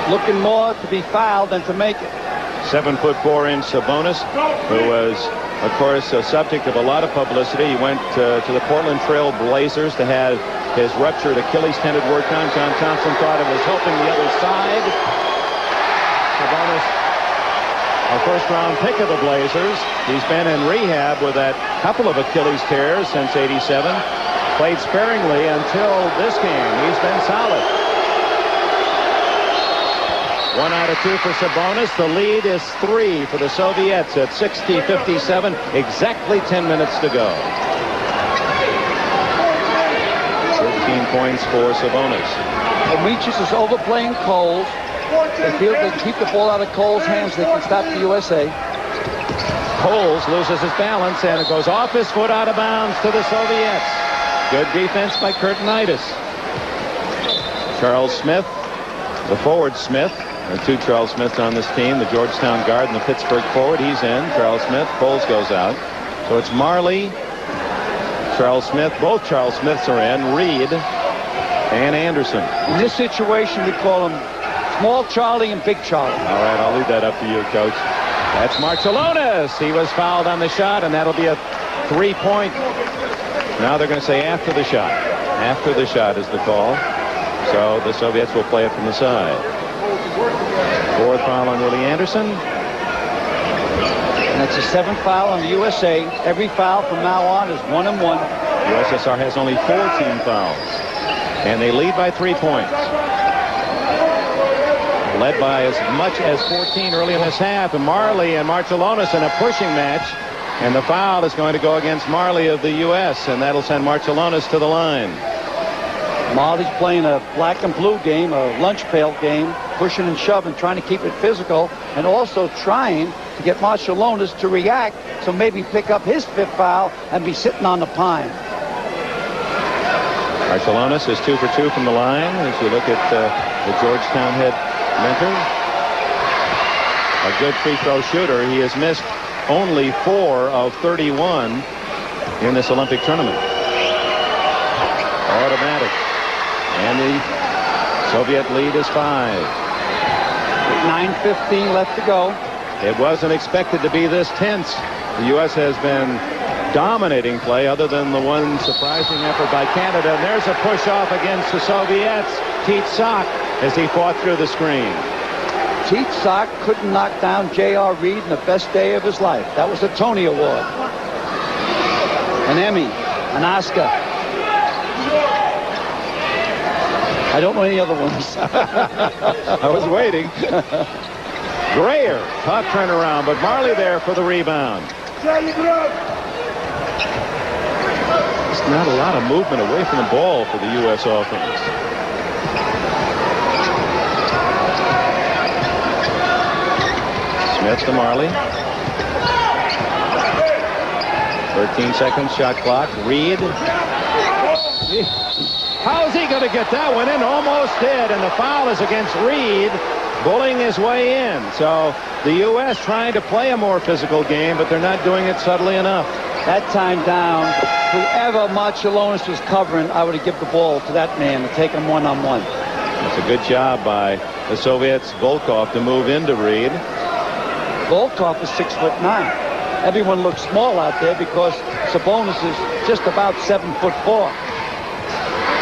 Looking more to be fouled than to make it. 7'4" Sabonis, who was, of course, a subject of a lot of publicity. He went to the Portland Trail Blazers to have his ruptured Achilles tendon worked on. John Thompson thought it was helping the other side. Sabonis, a first-round pick of the Blazers. He's been in rehab with that couple of Achilles tears since '87. Played sparingly until this game. He's been solid. 1 out of 2 for Sabonis. The lead is 3 for the Soviets at 60-57. Exactly 10 minutes to go. 13 points for Sabonis. Demetrius is overplaying Coles. They feel they keep the ball out of Coles' hands. They can stop the USA. Coles loses his balance, and it goes off his foot out of bounds to the Soviets. Good defense by Curtinitis. Charles Smith, the forward Smith. There are 2 Charles Smiths on this team, the Georgetown guard and the Pittsburgh forward. He's in. Charles Smith. Coles goes out. So it's Marley, Charles Smith. Both Charles Smiths are in. Reed and Anderson. In this situation, we call them Small Charlie and Big Charlie. All right, I'll leave that up to you, Coach. That's Marciulionis. He was fouled on the shot, and that'll be a 3-point. Now they're going to say after the shot. After the shot is the call. So the Soviets will play it from the side. 4th foul on Willie Anderson. And it's a 7th foul on the USA. Every foul from now on is 1 and 1. USSR has only 14 fouls. And they lead by 3 points. Led by as much as 14 early in this half. And Marley and Marciulionis in a pushing match. And the foul is going to go against Marley of the U.S. And that'll send Marciulionis to the line. Marley's playing a black and blue game, a lunch pail game, pushing and shoving, trying to keep it physical, and also trying to get Marciulionis to react, so maybe pick up his 5th foul and be sitting on the pine. Marciulionis is 2 for 2 from the line. As you look at the Georgetown head mentor, a good free throw shooter. He has missed only 4 of 31 in this Olympic tournament. Automatic. And the Soviet lead is 5. 9:15 left to go. It wasn't expected to be this tense. The U.S. has been dominating play other than the one surprising effort by Canada. And there's a push off against the Soviets. Teat Sock as he fought through the screen. Teat Sock couldn't knock down J.R. Reed in the best day of his life. That was a Tony Award. An Emmy. An Oscar. I don't know any other ones. I was waiting. Grayer, tough turnaround, but Marley there for the rebound. There's not a lot of movement away from the ball for the U.S. offense. Smith to Marley. 13 seconds, shot clock. Reed. How's he going to get that one in? Almost did, and the foul is against Reed, bullying his way in. So the U.S. trying to play a more physical game, but they're not doing it subtly enough. That time down, whoever Marciulionis was covering, I would have given the ball to that man to take him one-on-one. That's a good job by the Soviets' Volkov to move into Reed. Volkov is 6'9". Everyone looks small out there because Sabonis is just about 7'4".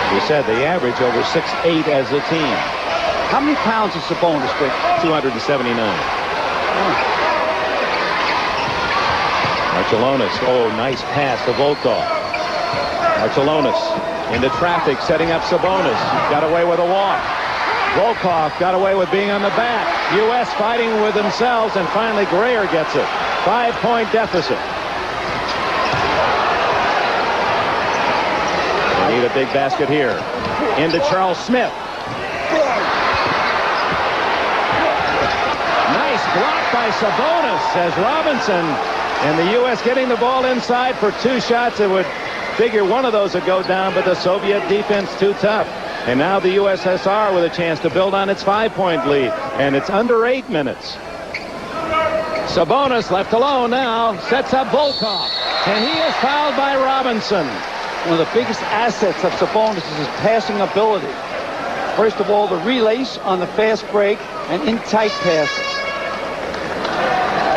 You said they average over 6'8" as a team. How many pounds is Sabonis, Rick? 279. Marciulionis. Oh, nice pass to Volkov. Barcelonas into traffic, setting up Sabonis. Got away with a walk. Volkov got away with being on the bat. U.S. fighting with themselves, and finally Greer gets it. 5-point deficit. They need a big basket here. Into Charles Smith. Nice block by Sabonis, says Robinson. And the U.S. getting the ball inside for 2 shots. It would figure one of those would go down, but the Soviet defense too tough. And now the USSR with a chance to build on its 5-point lead. And it's under 8 minutes. Sabonis left alone now, sets up Volkov. And he is fouled by Robinson. One of the biggest assets of Sabonis is his passing ability. First of all, the relays on the fast break and in tight passes.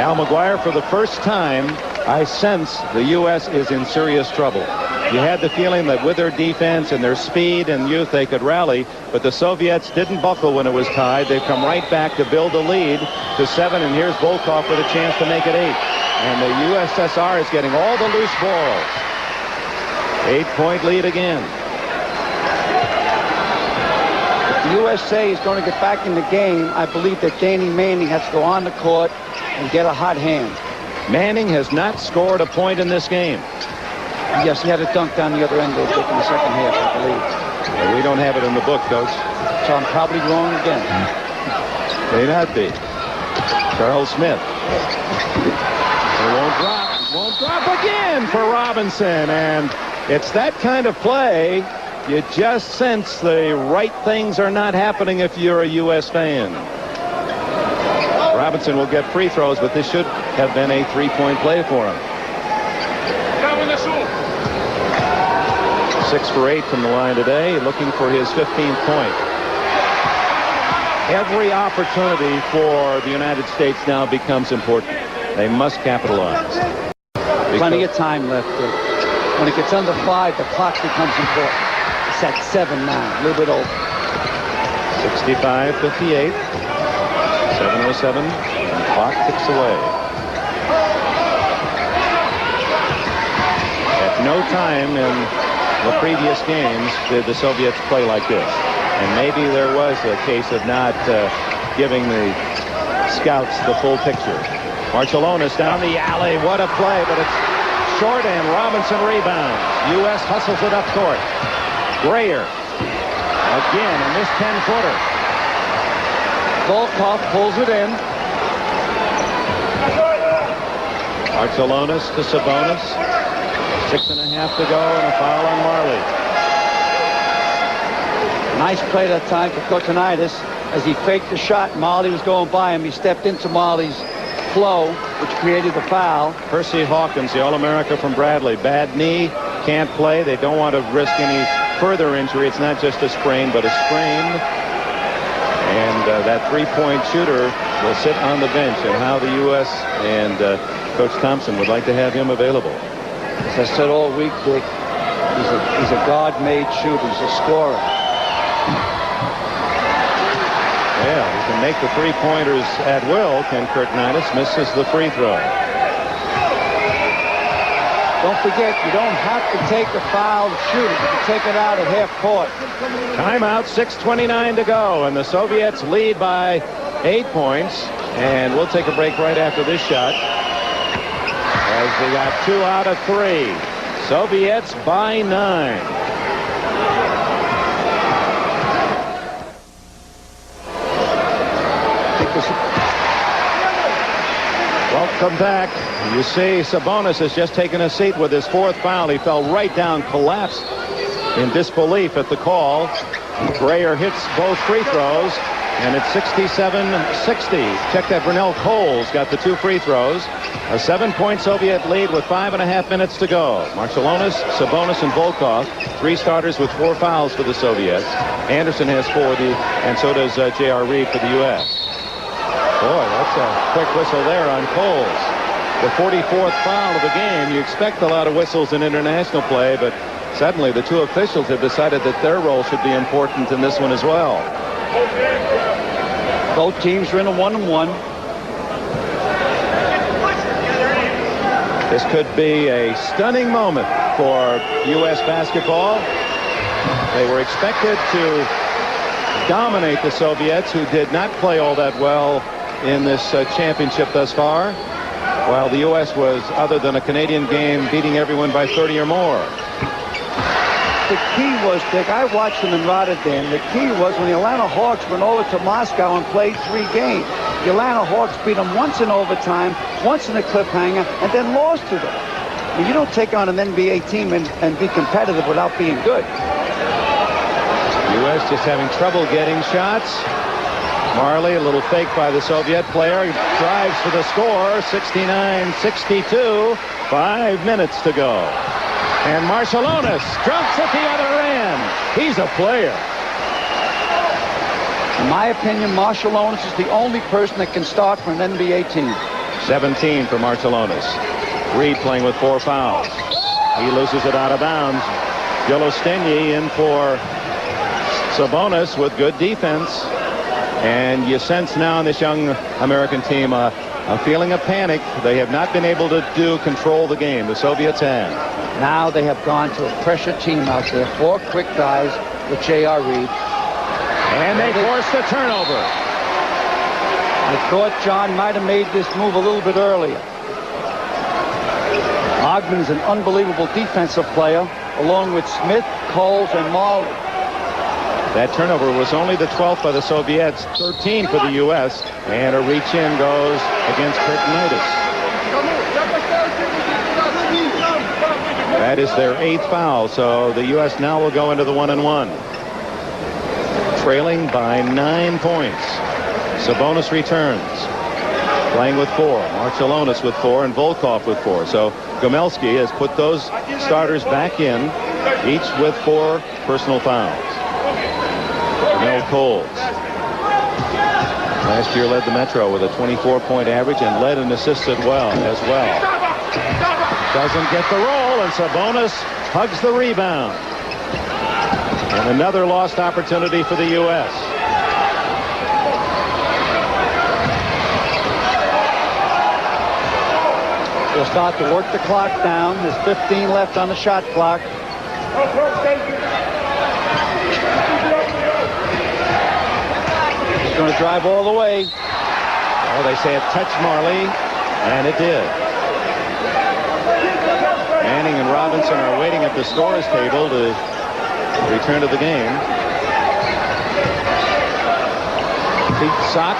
Al McGuire, for the first time, I sense the U.S. is in serious trouble. You had the feeling that with their defense and their speed and youth, they could rally, but the Soviets didn't buckle when it was tied. They've come right back to build the lead to 7, and here's Volkov with a chance to make it 8. And the USSR is getting all the loose balls. 8-point lead again. If the USA is going to get back in the game, I believe that Danny Manning has to go on the court and get a hot hand. Manning has not scored a point in this game. Yes, he had a dunk down the other end of the in the second half, I believe. Well, we don't have it in the book, Coach. So I'm probably wrong again. May not be. Charles Smith. It won't drop again for Robinson. And it's that kind of play. You just sense the right things are not happening if you're a U.S. fan. Robinson will get free throws, but this should have been a 3-point play for him. 6 for 8 from the line today, looking for his 15th point. Every opportunity for the United States now becomes important. They must capitalize. Plenty of time left. When it gets under 5, the clock becomes important. It's at 7 now, a little bit over. 65-58. 7:07. Clock ticks away. At no time in the previous games did the Soviets play like this. And maybe there was a case of not giving the scouts the full picture. Barcelonas down the alley. What a play, but it's short and Robinson rebounds. U.S. hustles it up court. Greer again in this 10-footer. Volkov pulls it in. Barcelonas to Sabonis. 6.5 to go and a foul on Marley. Nice play that time for Kotanaitis. As he faked the shot, Marley was going by him. He stepped into Marley's flow, which created the foul. Percy Hawkins, the All-America from Bradley. Bad knee, can't play. They don't want to risk any further injury. It's not just a sprain, but a sprain. And that 3-point shooter will sit on the bench, and how the U.S. and Coach Thompson would like to have him available. As I said all week, Dick, he's a God-made shooter. He's a scorer. Yeah, he can make the 3-pointers at will. Ken Kurtnitis misses the free throw. Don't forget, you don't have to take a foul shooter. You can take it out at half court. Timeout, 6:29 to go, and the Soviets lead by 8 points. And we'll take a break right after this shot, as they got 2 out of 3. Soviets by 9. Welcome back. You see Sabonis has just taken a seat with his 4th foul. He fell right down, collapsed in disbelief at the call. Greer hits both free throws, and it's 67-60. Check that. Vernell Coles got the 2 free throws. A 7-point Soviet lead with 5.5 minutes to go. Barcelonas, Sabonis, and Volkov, 3 starters with 4 fouls for the Soviets. Anderson has 4, and so does J.R. Reed for the U.S. Boy, that's a quick whistle there on Coles. The 44th foul of the game. You expect a lot of whistles in international play, but suddenly the 2 officials have decided that their role should be important in this one as well. Both teams are in a 1-on-1. This could be a stunning moment for U.S. basketball. They were expected to dominate the Soviets, who did not play all that well in this championship thus far, while the U.S. was, other than a Canadian game, beating everyone by 30 or more. The key was, Dick, I watched them in Rotterdam. The key was when the Atlanta Hawks went over to Moscow and played 3 games. The Atlanta Hawks beat them once in overtime, once in a cliffhanger, and then lost to them. I mean, you don't take on an NBA team and be competitive without being good. U.S. just having trouble getting shots. Marley, a little fake by the Soviet player. He drives for the score, 69-62. 5 minutes to go. And Marciulionis drops at the other end. He's a player. In my opinion, Marciulionis is the only person that can start for an NBA team. 17 for Marciulionis. Reed playing with 4 fouls. He loses it out of bounds. Gilosteny in for Sabonis with good defense. And you sense now in this young American team a feeling of panic. They have not been able to control the game. The Soviets have. Now they have gone to a pressure team out there. 4 quick guys with J.R. Reed. And they force the turnover. I thought John might have made this move a little bit earlier. Ogden is an unbelievable defensive player, along with Smith, Coles, and Marley. That turnover was only the 12th by the Soviets, 13 for the U.S., and a reach-in goes against Curtinitis. That is their 8th foul, so the U.S. now will go into the 1-and-1. Trailing by 9 points. Sabonis returns, playing with 4. Marciulionis with 4 and Volkov with 4. So Gomelski has put those starters back in, each with 4 personal fouls. Mel Coles. Last year led the Metro with a 24-point average and led in assists as well. Doesn't get the roll, and Sabonis hugs the rebound. And another lost opportunity for the U.S. They'll start to work the clock down. There's 15 left on the shot clock. He's going to drive all the way. Oh, they say it touched Marley, and it did. Manning and Robinson are waiting at the scores table to return to the game. Pete Sock.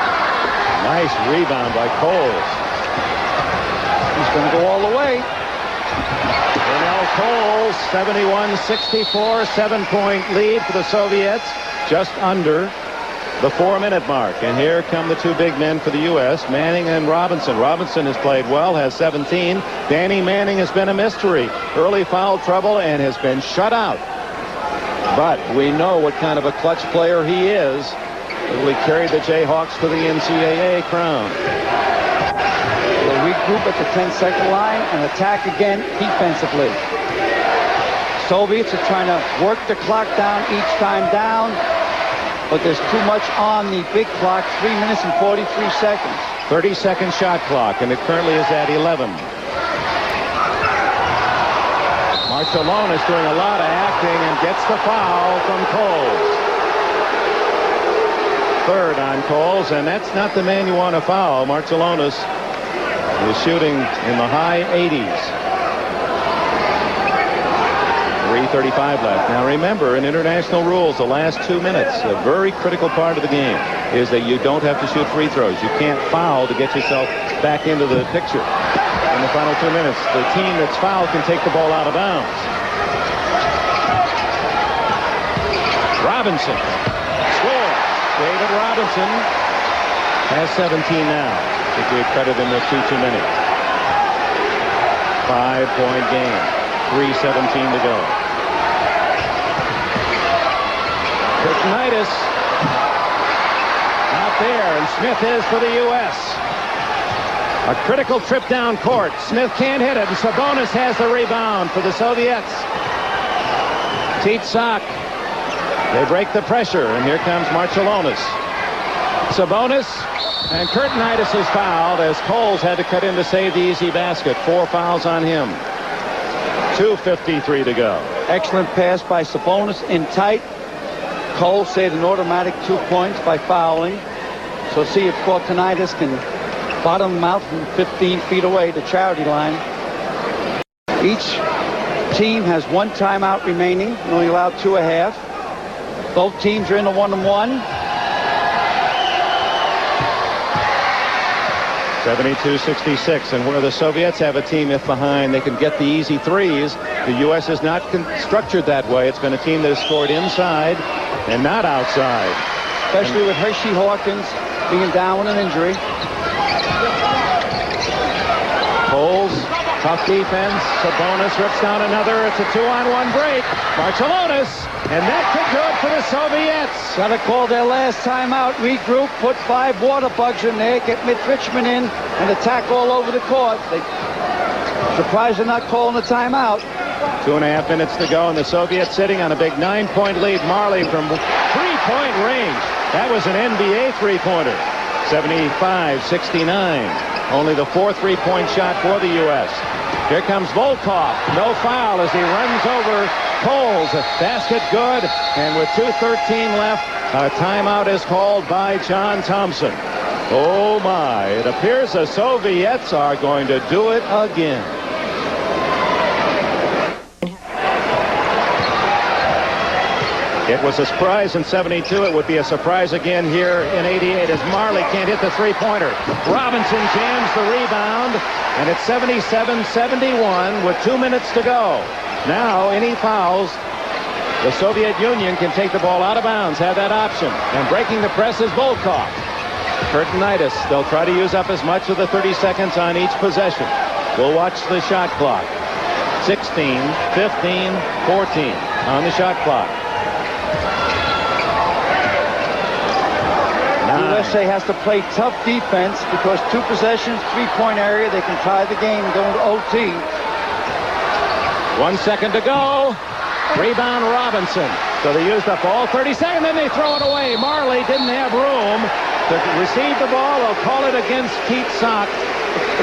Nice rebound by Coles. He's going to go all the way. Darnell Coles, 71-64, 7-point lead for the Soviets, just under the 4-minute mark. And here come the 2 big men for the U.S., Manning and Robinson. Robinson has played well, has 17. Danny Manning has been a mystery. Early foul trouble and has been shut out. But we know what kind of a clutch player he is. He carried the Jayhawks to the NCAA crown. They'll regroup at the 10-second line and attack again defensively. Soviets are trying to work the clock down each time down, but there's too much on the big clock, 3 minutes and 43 seconds. 30-second shot clock, and it currently is at 11. Marciulionis doing a lot of acting and gets the foul from Coles. 3rd on Coles, and that's not the man you want to foul. Marciulionis is shooting in the high 80s. 3:35 left. Now remember, in international rules, the last 2 minutes, a very critical part of the game, is that you don't have to shoot free throws. You can't foul to get yourself back into the picture. In the final 2 minutes, the team that's fouled can take the ball out of bounds. Robinson scores. David Robinson has 17 now. I think we credit him with 2 too many. 5-point game. 3:17 to go. Curtinitis out there, and Smith is for the U.S. A critical trip down court. Smith can't hit it, and Sabonis has the rebound for the Soviets. Pete Sock. They break the pressure, and here comes Marciulionis. Sabonis, and Curtinitis is fouled as Coles had to cut in to save the easy basket. 4 fouls on him. 2:53 to go. Excellent pass by Sabonis in tight. Cole saved an automatic 2 points by fouling. So see if Fortunitis can bottom him out from 15 feet away, the charity line. Each team has 1 timeout remaining. Only allowed 2.5. Both teams are in the 1-on-1. 72-66, and where the Soviets have a team if behind, they can get the easy threes. The U.S. is not structured that way. It's been a team that has scored inside and not outside. Especially with Hershey Hawkins being down with an injury. Coles, tough defense. Sabonis rips down another. It's a 2-on-1 break. Marcellonis, and that could do it for the Soviets. Got to call their last timeout, regroup, put 5 water bugs in there, get Mitch Richmond in, and attack all over the court. They surprised they're not calling a timeout. 2.5 minutes to go, and the Soviets sitting on a big 9-point lead. Marley from 3-point range. That was an NBA three-pointer. 75-69. Only the 4 3-point shot for the U.S. Here comes Volkov. No foul as he runs over Coles. Basket good. And with 2:13 left, a timeout is called by John Thompson. Oh, my. It appears the Soviets are going to do it again. It was a surprise in 72. It would be a surprise again here in 88 as Marley can't hit the three-pointer. Robinson jams the rebound, and it's 77-71 with 2 minutes to go. Now, any fouls, the Soviet Union can take the ball out of bounds, have that option. And breaking the press is Volkov. Curtinitis, they'll try to use up as much of the 30 seconds on each possession. We'll watch the shot clock. 16, 15, 14 on the shot clock. USA has to play tough defense because 2 possessions, 3-point area. They can tie the game and go into OT. 1 second to go. Rebound Robinson. So they used up all 30 seconds, then they throw it away. Marley didn't have room to receive the ball. They'll call it against Pete Sock.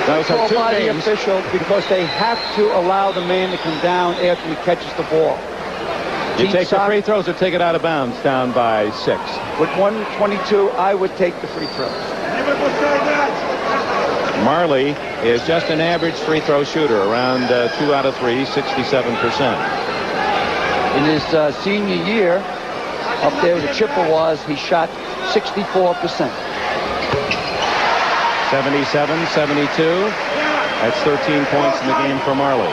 Those are 2 by the games. official because they have to allow the man to come down after he catches the ball. You take the free throws or take it out of bounds down by 6. With 1:22, I would take the free throws. Marley is just an average free throw shooter, around 2 out of 3, 67%. In his senior year, up there with the Chippewas, he shot 64%. 77-72. That's 13 points in the game for Marley.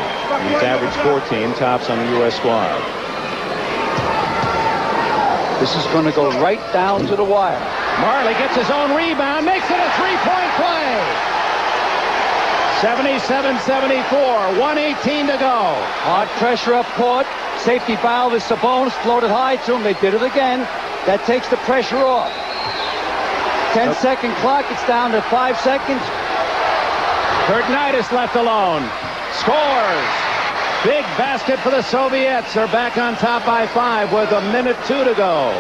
He's averaged 14, tops on the U.S. squad. This is going to go right down to the wire. Marley gets his own rebound, makes it a 3-point play. 77-74, 1:18 to go. Hard pressure up court. Safety foul is Sabonis, floated high to him. They did it again. That takes the pressure off. 10-second clock. It's down to 5 seconds. Curtinitis left alone. Scores. Big basket for the Soviets. They're back on top by 5 with 1:02 to go.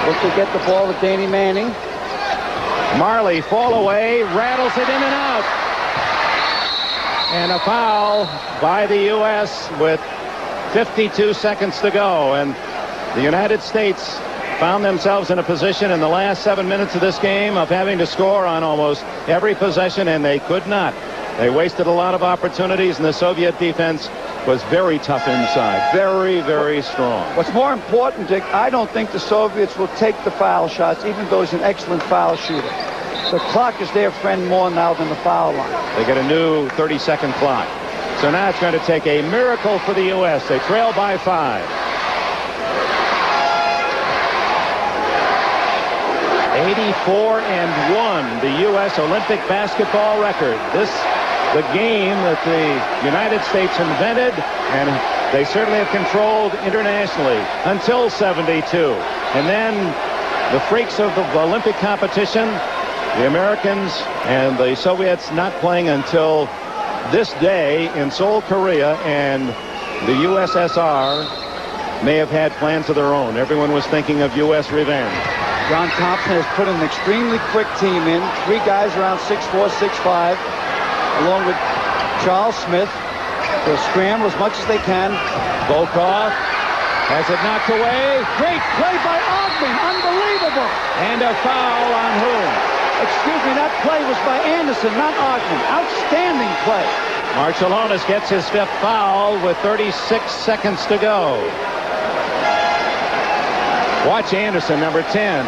Look to get the ball to Danny Manning. Marley fall away, rattles it in and out. And a foul by the U.S. with 52 seconds to go. And the United States found themselves in a position in the last 7 minutes of this game of having to score on almost every possession, and they could not. They wasted a lot of opportunities, and the Soviet defense was very tough inside. Very, very strong. What's more important, Dick, I don't think the Soviets will take the foul shots, even though he's an excellent foul shooter. The clock is their friend more now than the foul line. They get a new 30-second clock. So now it's going to take a miracle for the U.S. They trail by 5. 84-1, the U.S. Olympic basketball record. The game that the United States invented, and they certainly have controlled internationally until 72. And then the freaks of the Olympic competition, the Americans and the Soviets not playing until this day in Seoul, Korea, and the USSR may have had plans of their own. Everyone was thinking of U.S. revenge. John Thompson has put an extremely quick team in. 3 guys around 6'4", 6'5", along with Charles Smith. They'll scramble as much as they can. Volkov has it knocked away. Great play by Ogman. Unbelievable. And a foul on whom? Excuse me, that play was by Anderson, not Ogman. Outstanding play. Marcellonis gets his 5th foul with 36 seconds to go. Watch Anderson, number 10.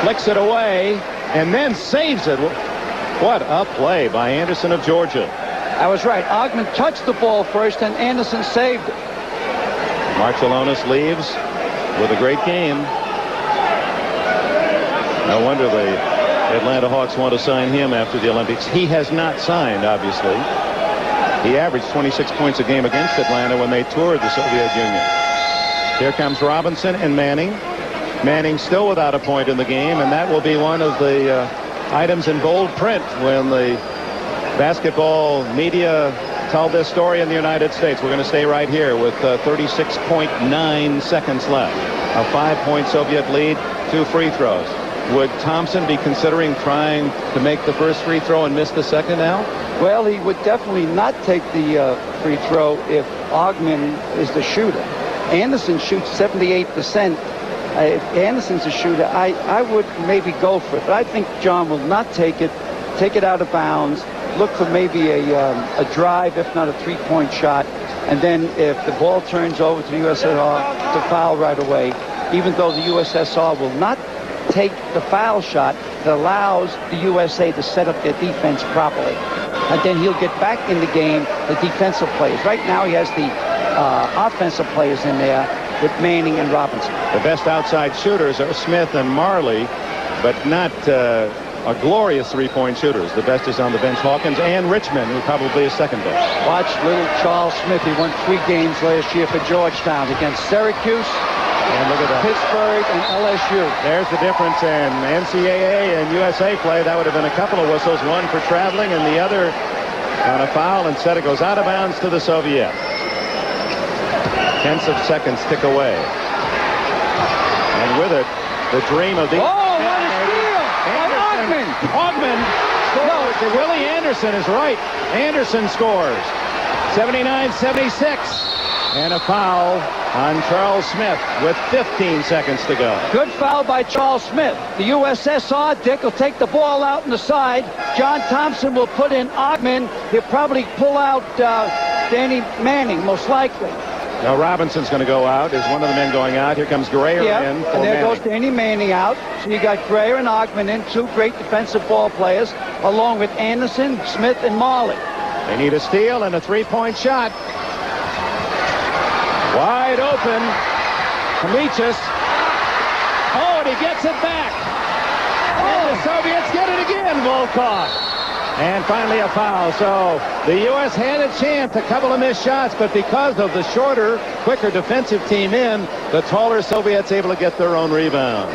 Flicks it away and then saves it. What a play by Anderson of Georgia. I was right. Ogman touched the ball first and Anderson saved it. Marcellonis leaves with a great game. No wonder the Atlanta Hawks want to sign him after the Olympics. He has not signed, obviously. He averaged 26 points a game against Atlanta when they toured the Soviet Union. Here comes Robinson and Manning. Manning still without a point in the game, and that will be one of the items in bold print when the basketball media tell this story in the United States. We're going to stay right here with 36.9 seconds left. A 5-point Soviet lead, 2 free throws. Would Thompson be considering trying to make the first free throw and miss the second now? Well, he would definitely not take the free throw if Ogman is the shooter. Anderson shoots 78%. If Anderson's a shooter, I would maybe go for it. But I think John will not take it out of bounds, look for maybe a drive, if not a 3-point shot. And then if the ball turns over to the USSR, to foul right away, even though the USSR will not take the foul shot that allows the USA to set up their defense properly. And then he'll get back in the game, the defensive players. Right now he has the offensive players in there with Manning and Robinson. The best outside shooters are Smith and Marley, but not a glorious 3-point shooters. The best is on the bench, Hawkins and Richmond, who probably is second best. Watch little Charles Smith. He won 3 games last year for Georgetown against Syracuse, and look at that. Pittsburgh, and LSU. There's the difference in NCAA and USA play. That would have been a couple of whistles, one for traveling and the other on a foul. Instead, it goes out of bounds to the Soviet. Tenths of seconds tick away. And with it, the dream of the... Oh, what a steal! Ogman! Ogman scores. No, Willie Anderson is right. Anderson scores. 79-76. And a foul on Charles Smith with 15 seconds to go. Good foul by Charles Smith. The USSR, Dick, will take the ball out on the side. John Thompson will put in Ogman. He'll probably pull out Danny Manning, most likely. Now Robinson's going to go out. Is one of the men going out? Here comes Grayer in for and there Manning. goes Danny Manning out. So you got Grayer and Ogman in, 2 great defensive ball players, along with Anderson, Smith, and Marley. They need a steal and a 3-point shot. Wide open. Kamichis. Oh, and he gets it back. And the Soviets get it again, Volkov. And finally a foul. So the U.S. had a chance, a couple of missed shots, but because of the shorter, quicker defensive team in, the taller Soviets able to get their own rebound.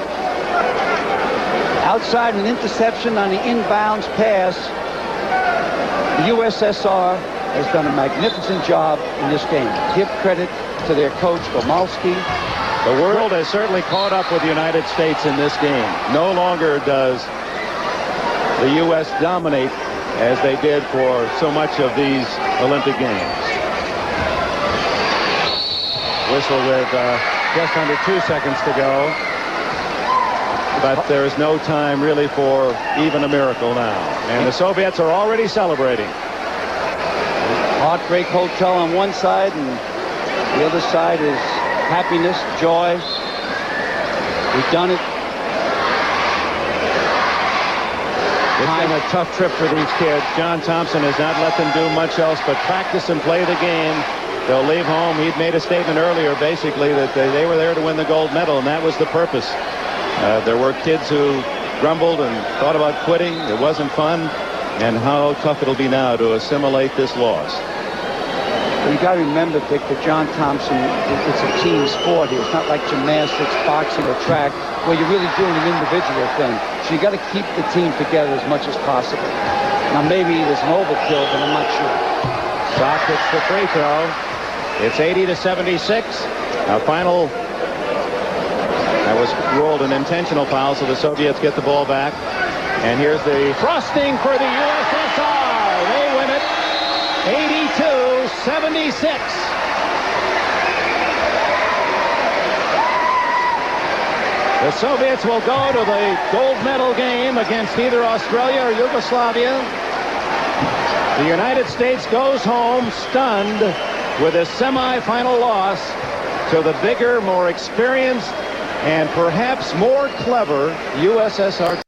Outside an interception on the inbounds pass, the USSR has done a magnificent job in this game. Give credit to their coach, Gomalski. The world has certainly caught up with the United States in this game. No longer does the U.S. dominate as they did for so much of these Olympic Games. Whistle with just under 2 seconds to go. But there is no time really for even a miracle now. And the Soviets are already celebrating. Heartbreak Hotel on one side, and the other side is happiness, joy. We've done it. It's been a tough trip for these kids. John Thompson has not let them do much else but practice and play the game. They'll leave home. He'd made a statement earlier, basically, that they were there to win the gold medal, and that was the purpose. There were kids who grumbled and thought about quitting. It wasn't fun. And how tough it'll be now to assimilate this loss. You got to remember, Dick, that John Thompson, it's a team sport here. It's not like gymnastics, boxing, or track, where you're really doing an individual thing. So you got to keep the team together as much as possible. Now, maybe there's an overkill, but I'm not sure. Sock hits the free throw. It's 80-76. Now, final. That was ruled an intentional foul, so the Soviets get the ball back. And here's the frosting for the USSR. They win it 76. The Soviets will go to the gold medal game against either Australia or Yugoslavia. The United States goes home stunned with a semifinal loss to the bigger, more experienced, and perhaps more clever USSR.